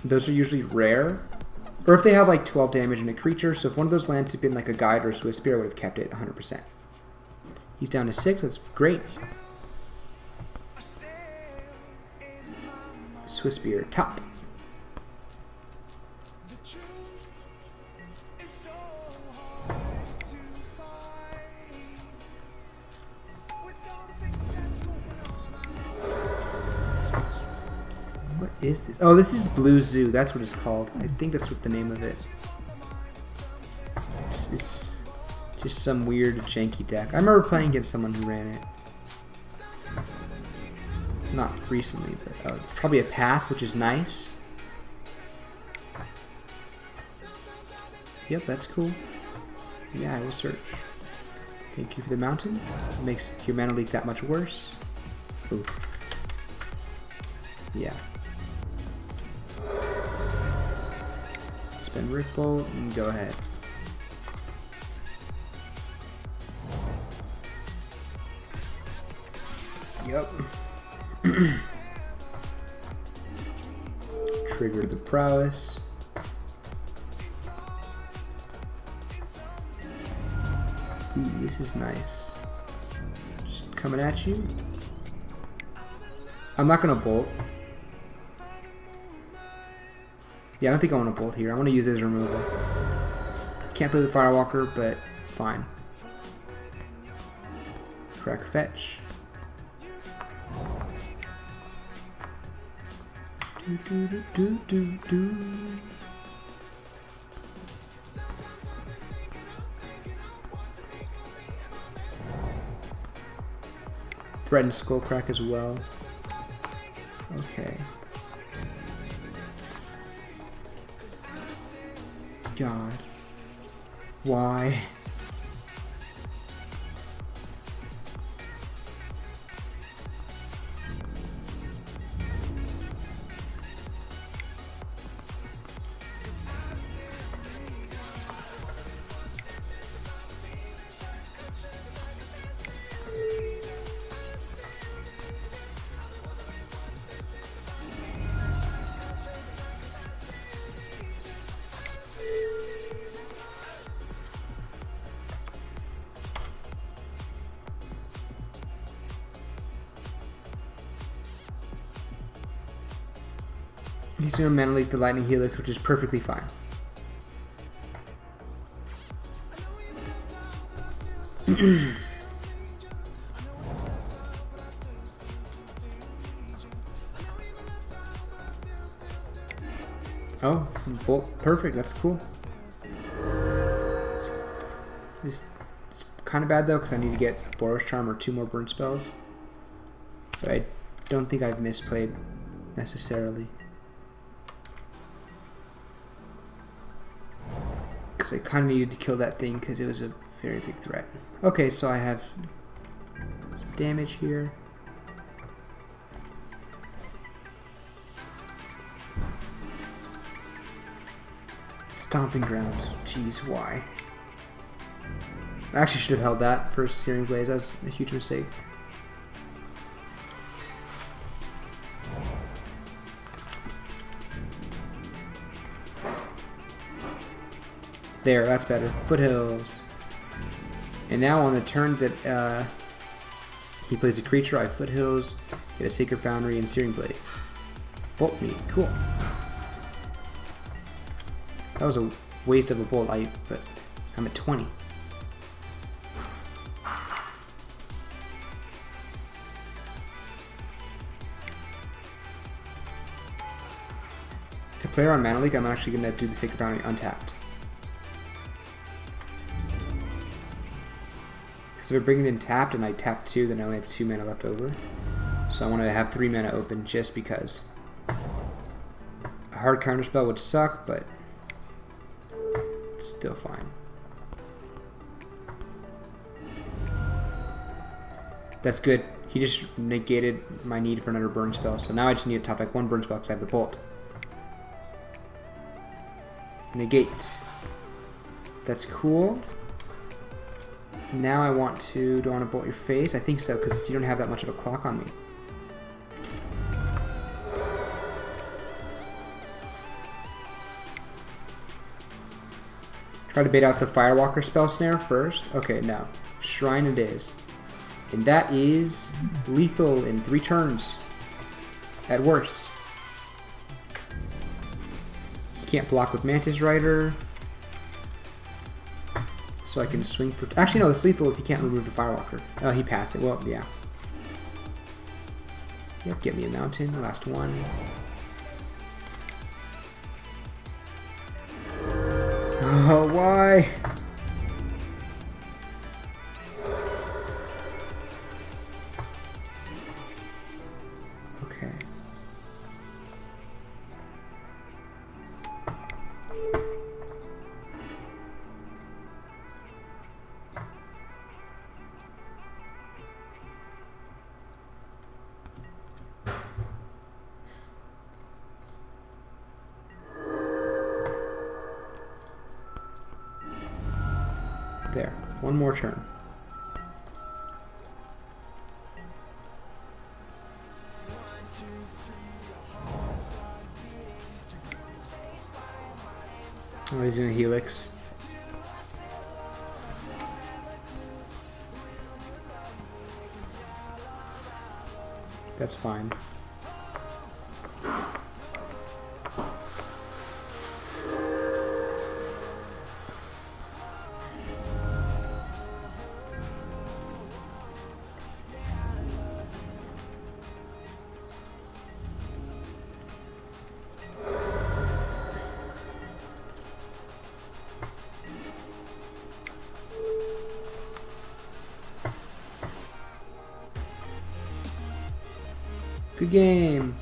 Those are usually rare. Or if they have like 12 damage in a creature, so if one of those lands had been like a guide or a Swiss Spear, I would have kept it 100%. He's down to 6. That's great. Swiss beer. Top. What is this? Oh, this is Blue Zoo. That's what it's called. I think that's what the name of it. It's just some weird janky deck. I remember playing against someone who ran it. Not recently, but probably a path, which is nice. Yep, that's cool. Yeah, I will search. Thank you for the mountain. It makes your mana leak that much worse. Ooh. Yeah. Suspend Riftbolt and go ahead. Yep. Trigger the prowess. Ooh, this is nice. Just coming at you. I'm not gonna bolt. Yeah, I don't think I want to bolt here. I want to use it as removal. Can't play the Firewalker, but fine. Crack fetch. Threaten Skullcrack as well. Okay. God. Why? He's going to mana leak the Lightning Helix, which is perfectly fine. Oh, bolt, perfect, that's cool. It's kind of bad though, because I need to get a Boros Charm or 2 more burn spells. But I don't think I've misplayed necessarily. I kind of needed to kill that thing because it was a very big threat. Okay, so I have some damage here. Stomping Grounds. Jeez, why? I actually should have held that for Searing Blaze. That was a huge mistake. There, that's better. Foothills. And now on the turn that he plays a creature, I Foothills, get a Sacred Foundry, and Searing Blades. Bolt me. Cool. That was a waste of a bolt, but I'm at 20. To play around Mana Leak, I'm actually going to do the Sacred Foundry untapped. So if I bring it in tapped and I tap 2, then I only have 2 mana left over. So I want to have 3 mana open just because. A hard counterspell would suck, but it's still fine. That's good. He just negated my need for another burn spell, so now I just need to top deck 1 burn spell because I have the bolt. Negate. That's cool. Now I want to, do I want to bolt your face? I think so, because you don't have that much of a clock on me. Try to bait out the Firewalker spell snare first. Okay, no. Shrine it is. And that is lethal in 3 turns. At worst. He can't block with Mantis Rider. So I can swing for... Actually, no, it's lethal if he can't remove the Firewalker. Oh, he pats it. Well, yeah. Yep, get me a mountain. Last one. Oh, why? Okay. There. One more turn. Oh, he's doing a Helix. That's fine. Good game.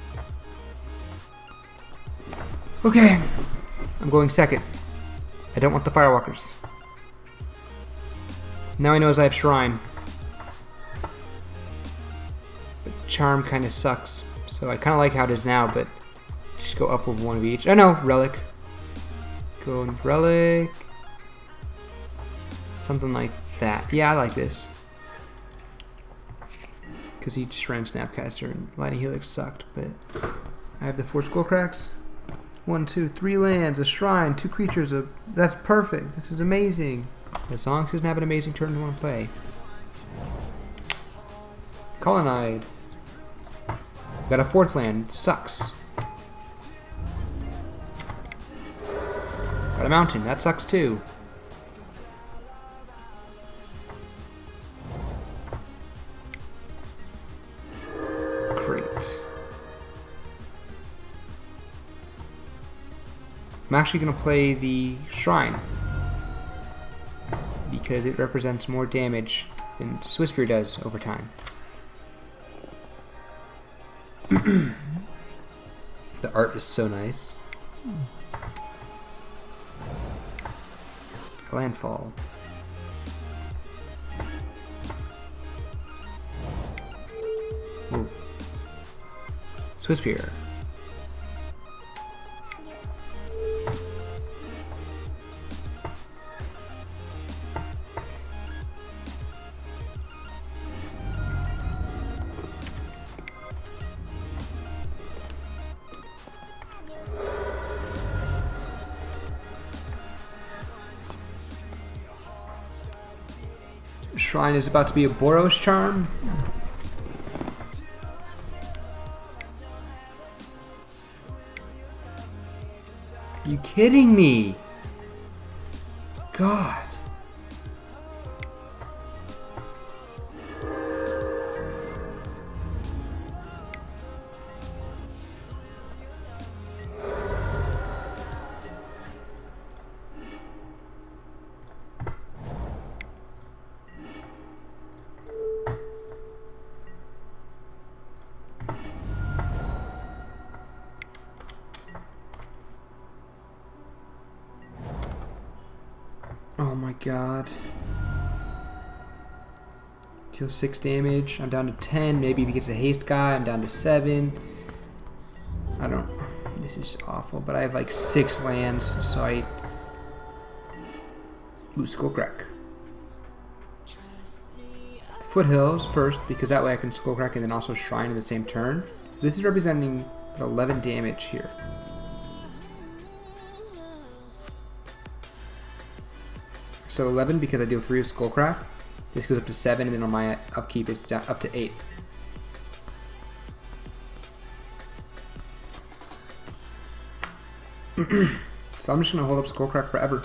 Okay. I'm going second. I don't want the Firewalkers. Now I know as I have Shrine. But Charm kind of sucks. So I kind of like how it is now, but just go up with one of each. Oh no, Relic. Go in Relic. Something like that. Yeah, I like this. Because he just ran Snapcaster and Lightning Helix sucked, but I have the 4 Skull Cracks. 1, 2, 3 lands, a shrine, 2 creatures. That's perfect. This is amazing. As long as he doesn't have an amazing turn to want to play. Colonnade. Got a 4th land. Sucks. Got a mountain. That sucks too. I'm actually going to play the Shrine because it represents more damage than Swiftspear does over time. The art is so nice. Landfall. Ooh. Swiftspear. Shrine is about to be a Boros Charm. Are you kidding me? God. Oh my god. Kill 6 damage. I'm down to 10. Maybe if he gets a haste guy, I'm down to 7. I don't... This is awful, but I have like 6 lands, so I... Ooh, Skullcrack. Foothills first, because that way I can Skullcrack and then also Shrine in the same turn. This is representing 11 damage here. So 11 because I deal 3 of Skullcrack. This goes up to 7, and then on my upkeep it's down up to 8. So I'm just gonna hold up Skullcrack forever.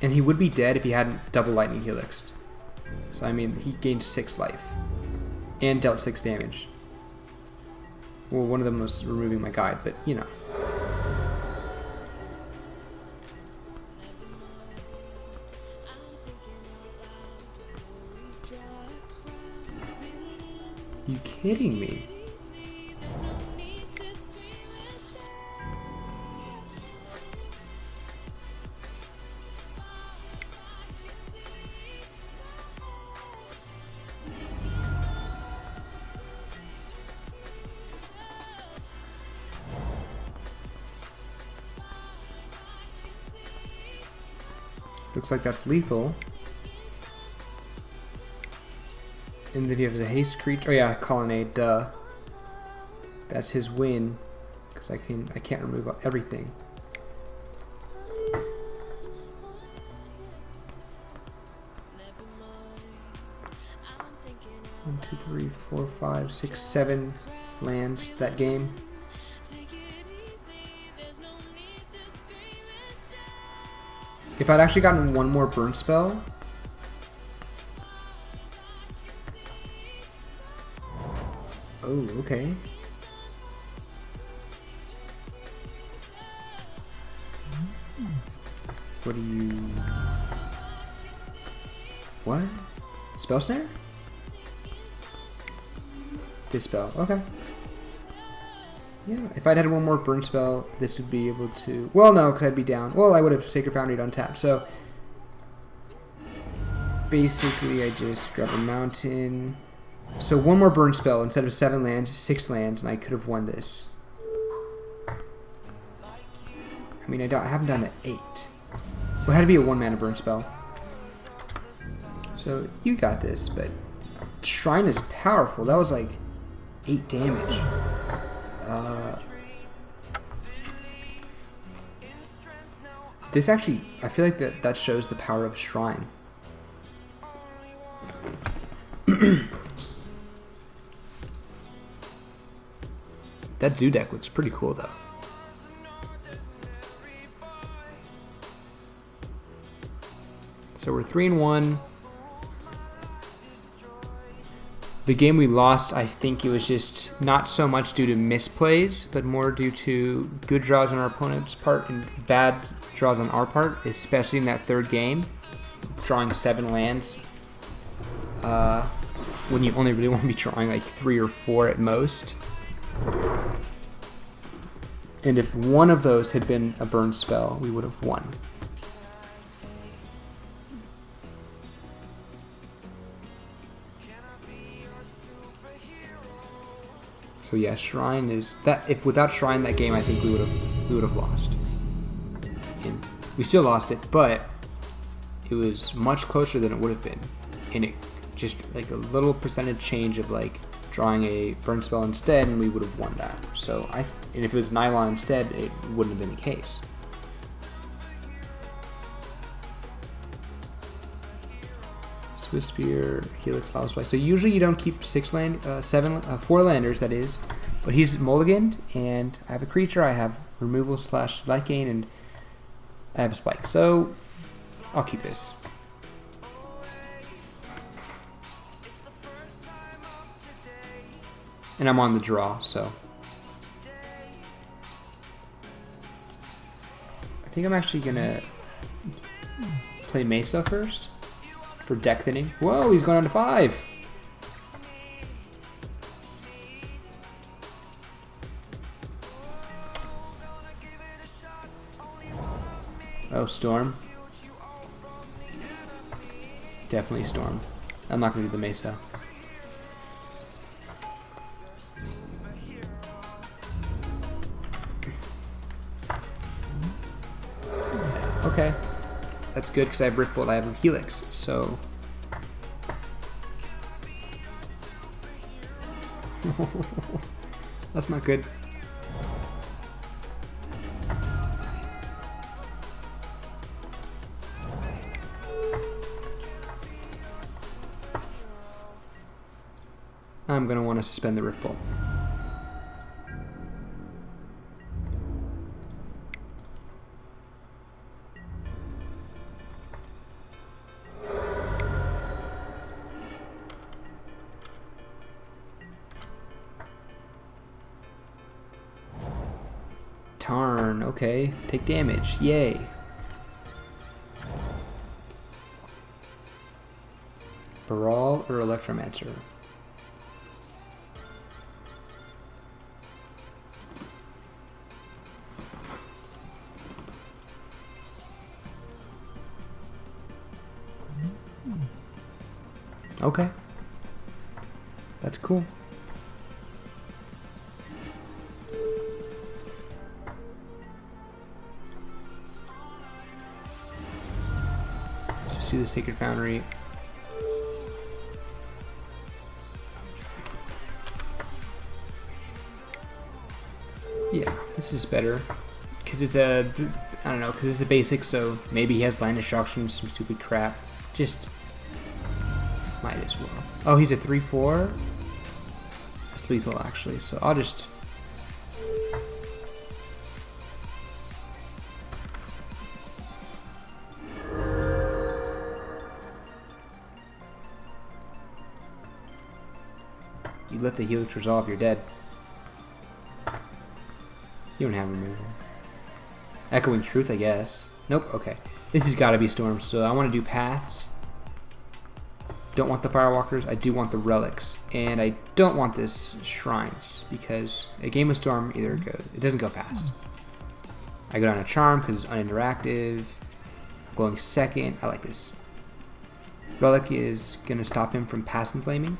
And he would be dead if he hadn't double lightning helixed. So I mean, he gained 6 life and dealt 6 damage. Well, one of them was removing my guide, but you know. You kidding me? Looks like that's lethal. And then you have the haste creature. Oh yeah, colonnade. Duh. That's his win, because I can't remove everything. One, two, three, 4, 5, 6, 7 lands that game. If I'd actually gotten one more burn spell, oh, okay. What do you... What? Spell snare? This spell, okay. Yeah, if I'd had one more burn spell, this would be able to... Well, no, because I'd be down. Well, I would have Sacred Foundry untapped, so... Basically, I just grab a mountain... So one more burn spell, instead of 7 lands, 6 lands, and I could have won this. I mean, I haven't done an 8. Well, it had to be a 1 mana burn spell. So, you got this, but... Shrine is powerful. That was like 8 damage. This actually, I feel like that shows the power of Shrine. That Zoo deck looks pretty cool though. So we're 3-1. The game we lost, I think it was just not so much due to misplays, but more due to good draws on our opponent's part and bad draws on our part, especially in that third game, drawing 7 lands, when you only really want to be drawing like 3 or 4 at most. And if one of those had been a burn spell, we would have won. So yeah, Shrine is that. If without Shrine that game, I think we would have lost. And we still lost it, but it was much closer than it would have been. And it just like a little percentage change of like drawing a burn spell instead, and we would have won that. So and if it was Nylon instead, it wouldn't have been the case. Swiss Spear, Helix, Lava Spike. So usually you don't keep 4 landers, that is. But he's mulliganed, and I have a creature, I have removal / life gain, and I have a spike. So I'll keep this. And I'm on the draw, so. I think I'm actually gonna play Mesa first. For deck thinning. Whoa, he's going on to 5. Oh, Storm. Definitely Storm. I'm not going to do the Mesa. Okay. That's good because I have Riftbolt, I have a Helix, so... That's not good. I'm going to want to suspend the Rift Bolt. Tarn, okay. Take damage, yay. Baral or Electromancer? Okay. That's cool. Let's do the Sacred Foundry. Yeah, this is better. Because it's a... I don't know, because it's a basic, so maybe he has land destruction, some stupid crap. Just... might as well. Oh, he's a 3/4? That's lethal, actually, so I'll just... You let the Helix resolve, you're dead. You don't have removal. Echoing Truth, I guess. Nope, okay. This has got to be Storm, so I want to do Paths. Don't want the Firewalkers, I do want the Relics. And I don't want this Shrines, because a game of Storm either it doesn't go fast. I go down a Charm because it's uninteractive. Going second, I like this. Relic is going to stop him from passing Flaming.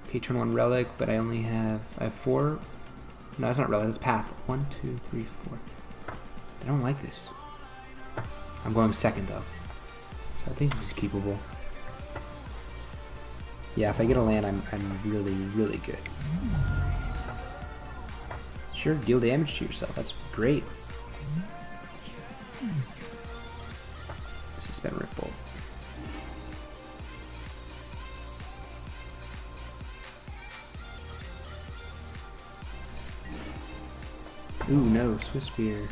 Okay, turn 1 Relic, but I have 4. No, that's not Relic, that's Path. 1, 2, 3, 4. I don't like this. I'm going second though. So I think this is keepable. Yeah, if I get a land, I'm really, really good. Sure, deal damage to yourself. That's great. Suspend Rift Bolt. Ooh, no, Swiss Spear.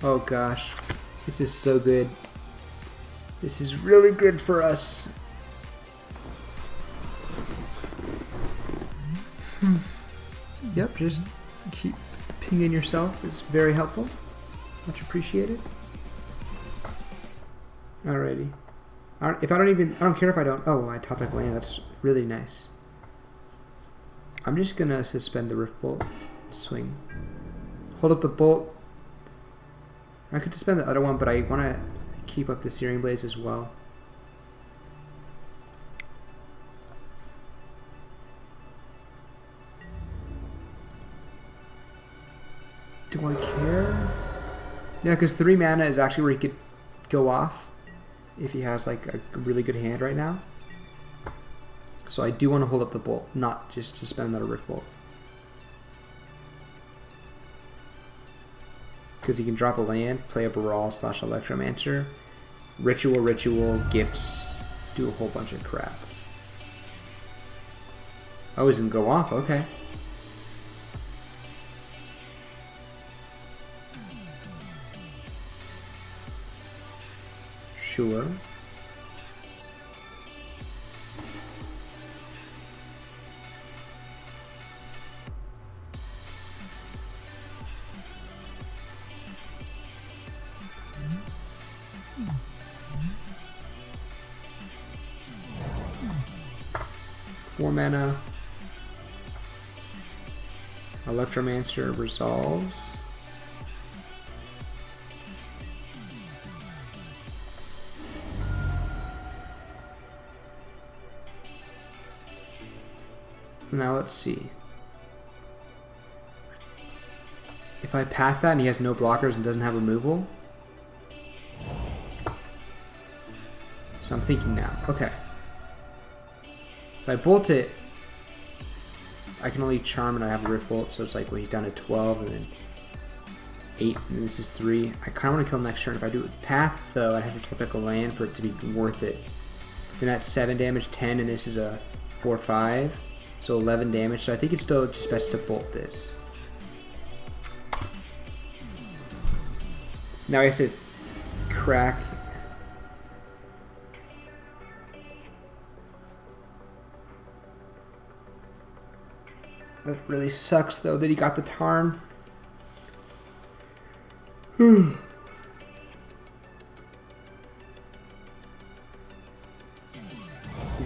Oh gosh, this is so good. This is really good for us. Yep, just keep pinging yourself is very helpful. Much appreciated. Alrighty. If I don't care if I don't. Oh, I top deck land. That's really nice. I'm just gonna suspend the Rift Bolt. Swing. Hold up the bolt. I could suspend the other one, but I want to keep up the Searing Blaze as well. Do I care? Yeah, because 3 mana is actually where he could go off if he has like a really good hand right now. So I do want to hold up the bolt, not just suspend another Rift Bolt. Because he can drop a land, play a Baral / Electromancer, Ritual, Gifts, do a whole bunch of crap. Oh, he's gonna go off, okay. Sure. Four mana. Electromancer resolves. Now let's see. If I path that and he has no blockers and doesn't have removal. So I'm thinking now. Okay. If I bolt it, I can only charm and I have a Rift Bolt, so it's like, well, he's down to 12 and then 8, and this is 3. I kind of want to kill him next turn. If I do it with path, though, I'd have to pick a land for it to be worth it. Then that's 7 damage, 10, and this is a 4/5. So 11 damage, so I think it's still just best to bolt this. Now I have to crack. That really sucks though that he got the Tarn. He's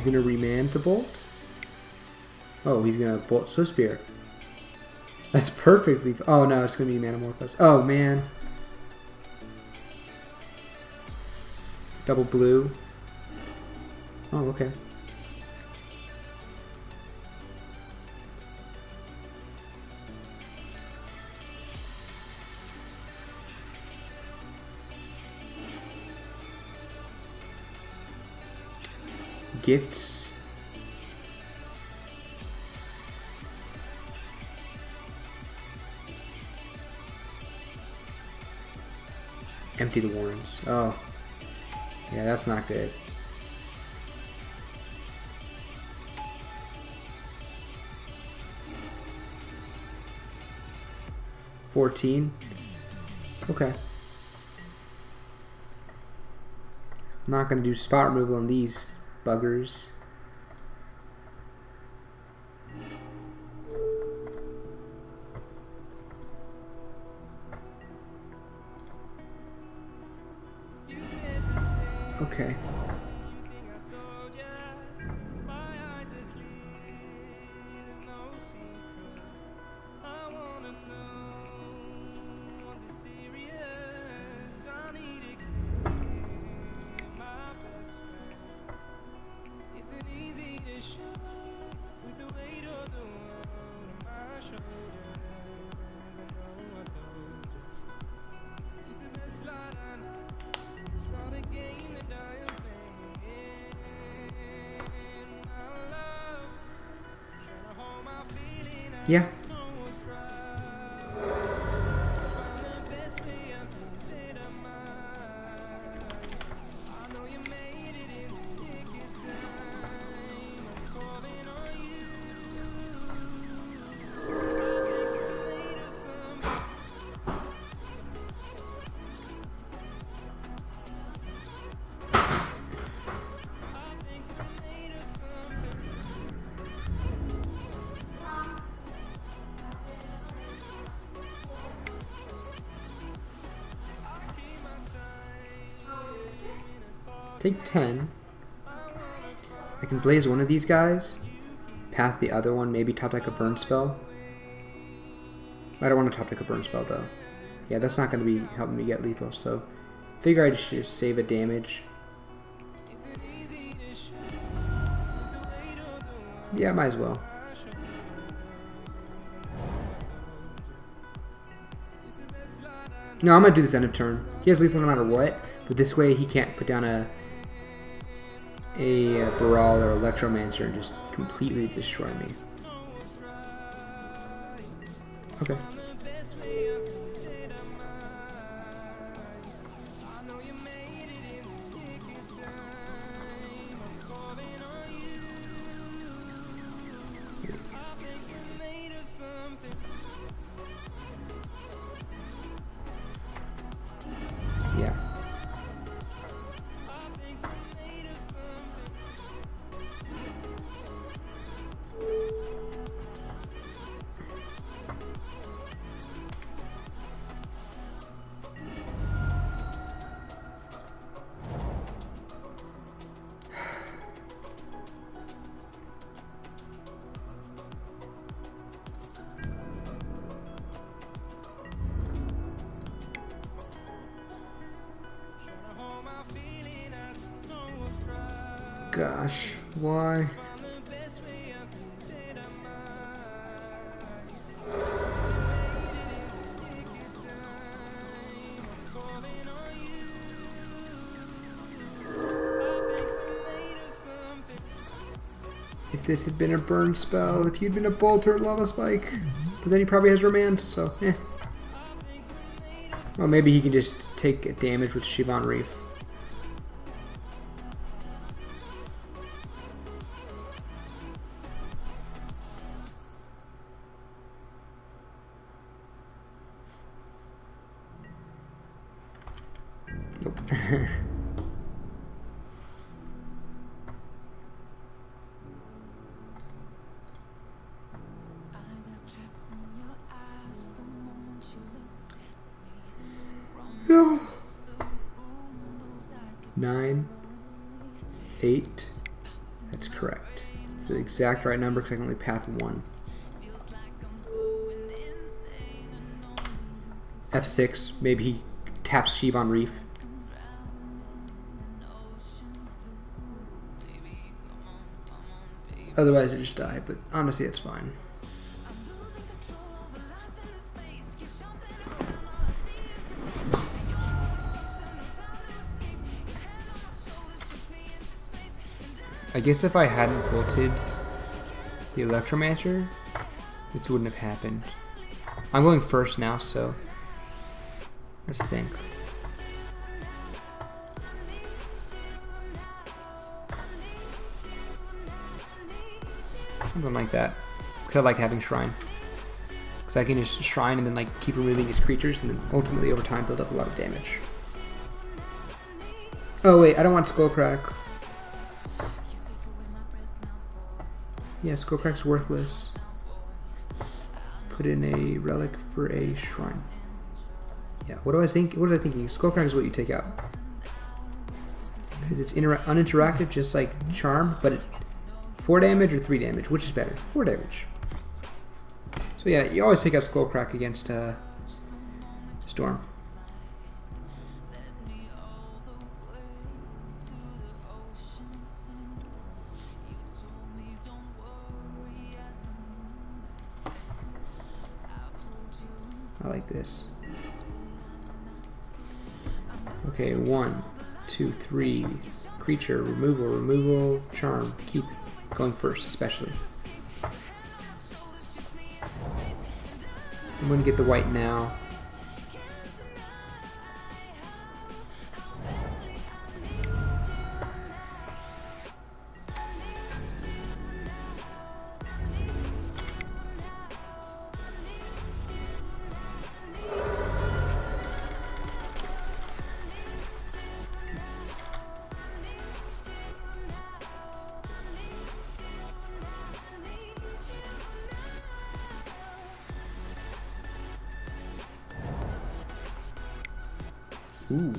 gonna remand the bolt. Oh, he's gonna bolt Swift Spear. That's perfectly. Oh no, it's gonna be Manamorphose. Oh man. Double blue. Oh, okay. Gifts. Empty the warrens. Oh. Yeah, that's not good. $14. Okay. Not gonna do spot removal on these buggers. Okay. Yeah. Take 10. I can blaze one of these guys, path the other one, maybe top deck a burn spell. I don't want to top deck a burn spell though. Yeah, that's not going to be helping me get lethal, so figure I should just save a damage. Yeah, might as well. No, I'm going to do this end of turn. He has lethal no matter what, but this way he can't put down a Baral or Electromancer and just completely destroy me. Okay. Yeah. gosh, why? If this had been a burn spell, if you'd been a bolt or a lava spike, but then he probably has remand, so eh. Well, maybe he can just take damage with Shivan Reef. Nope. No. 9, 8. That's correct. It's the exact right number because I can only path 1. F6. Maybe he taps Shivan Reef. Otherwise, I just die. But honestly, it's fine. I guess if I hadn't bolted the Electromancer, this wouldn't have happened. I'm going first now, so let's think. Something like that. Because I like having Shrine. Because I can just Shrine and then like keep removing his creatures and then ultimately over time build up a lot of damage. Oh wait, I don't want Skullcrack. Yeah, Skullcrack's worthless. Put in a relic for a shrine. Yeah, what do I think? What was I thinking? Skullcrack is what you take out. Because it's uninteractive, just like Charm, but 4 damage or 3 damage? Which is better? 4 damage. So yeah, you always take out Skullcrack against Storm. I like this. Okay, 1, 2, 3. Creature, removal, removal, charm. Keep going first, especially. I'm going to get the white now. Ooh.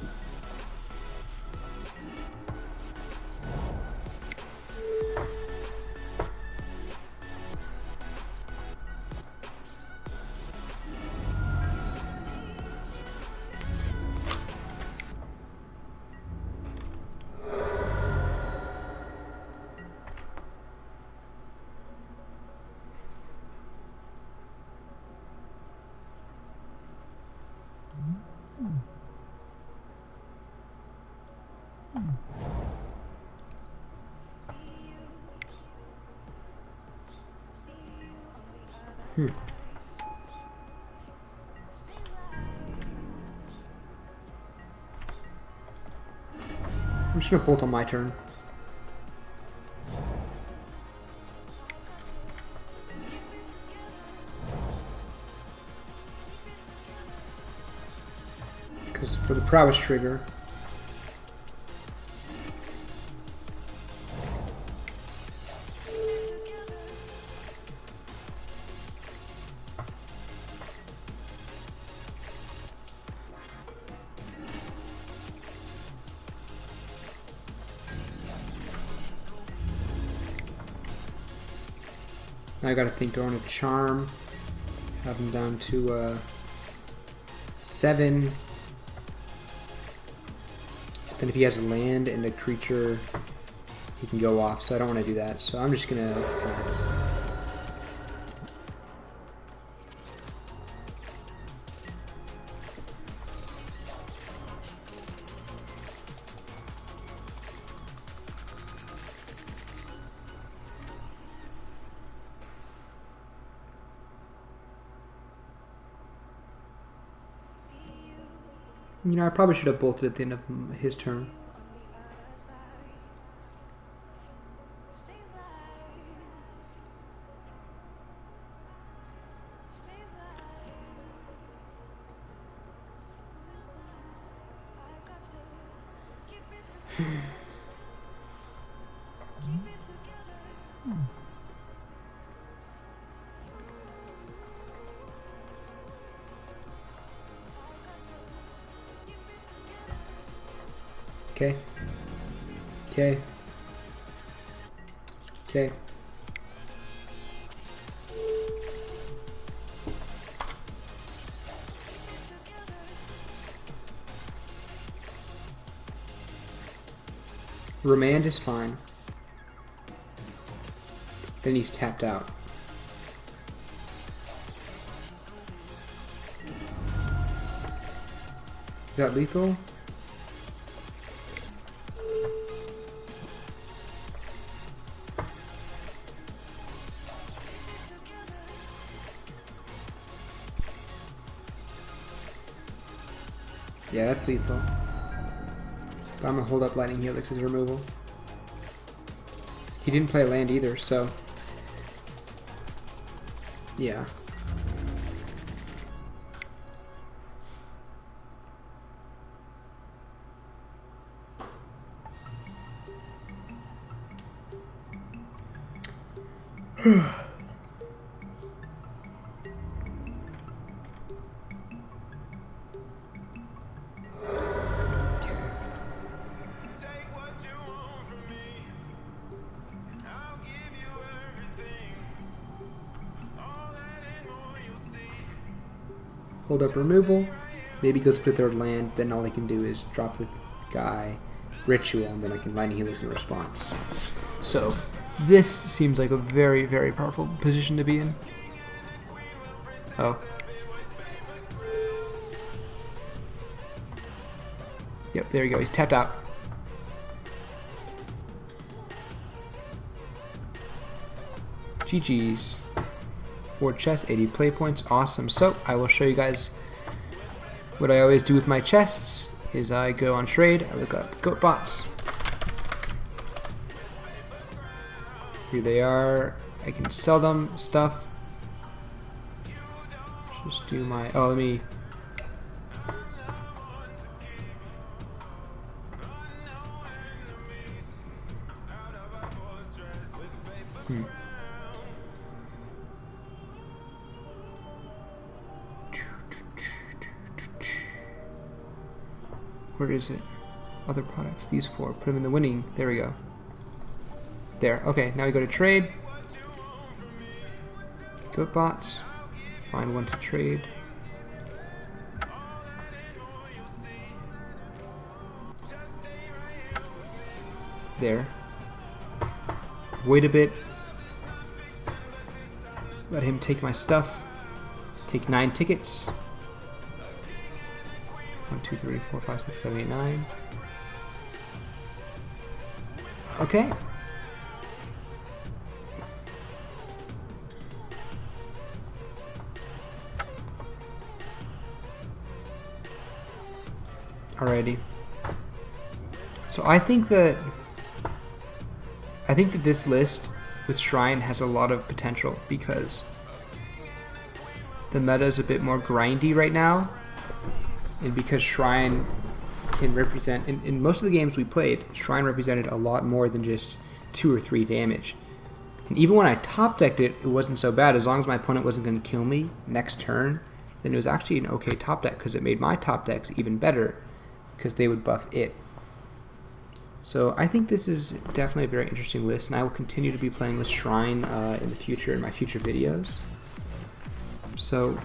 I'm just gonna bolt on my turn. Because for the prowess trigger, now I gotta think, do I want to charm? Have him down to 7. Then if he has a land and a creature he can go off, so I don't want to do that. So I'm just gonna pass. You know, I probably should have bolted at the end of his turn. Okay. Okay. Okay. Remand is fine. Then he's tapped out. Is that lethal? Yeah, that's lethal. But I'm gonna hold up Lightning Helix as removal. He didn't play a land either, so yeah. Hold up removal, maybe goes to the third land, then all I can do is drop the guy, ritual, and then I can Lightning Helix in response. So this seems like a very, very powerful position to be in. Oh. Yep, there we go, he's tapped out. GG's. 4 chests, 80 play points, awesome. So I will show you guys what I always do with my chests is I go on trade, I look up goat bots. Here they are. I can sell them stuff. Just do my let me Where is it? Other products. These 4. Put them in the winning. There we go. There. Okay, now we go to trade. Goat bots. Find one to trade. There. Wait a bit. Let him take my stuff. Take 9 tickets. 1, 2, 3, 4, 5, 6, 7, 8, 9. Okay. Alrighty. So I think that this list with Shrine has a lot of potential because the meta is a bit more grindy right now. And because Shrine can represent, in most of the games we played, Shrine represented a lot more than just 2 or 3 damage. And even when I top decked it, it wasn't so bad. As long as my opponent wasn't going to kill me next turn, then it was actually an okay top deck because it made my top decks even better because they would buff it. So I think this is definitely a very interesting list, and I will continue to be playing with Shrine in the future, in my future videos. So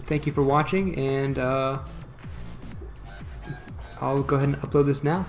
thank you for watching, and I'll go ahead and upload this now.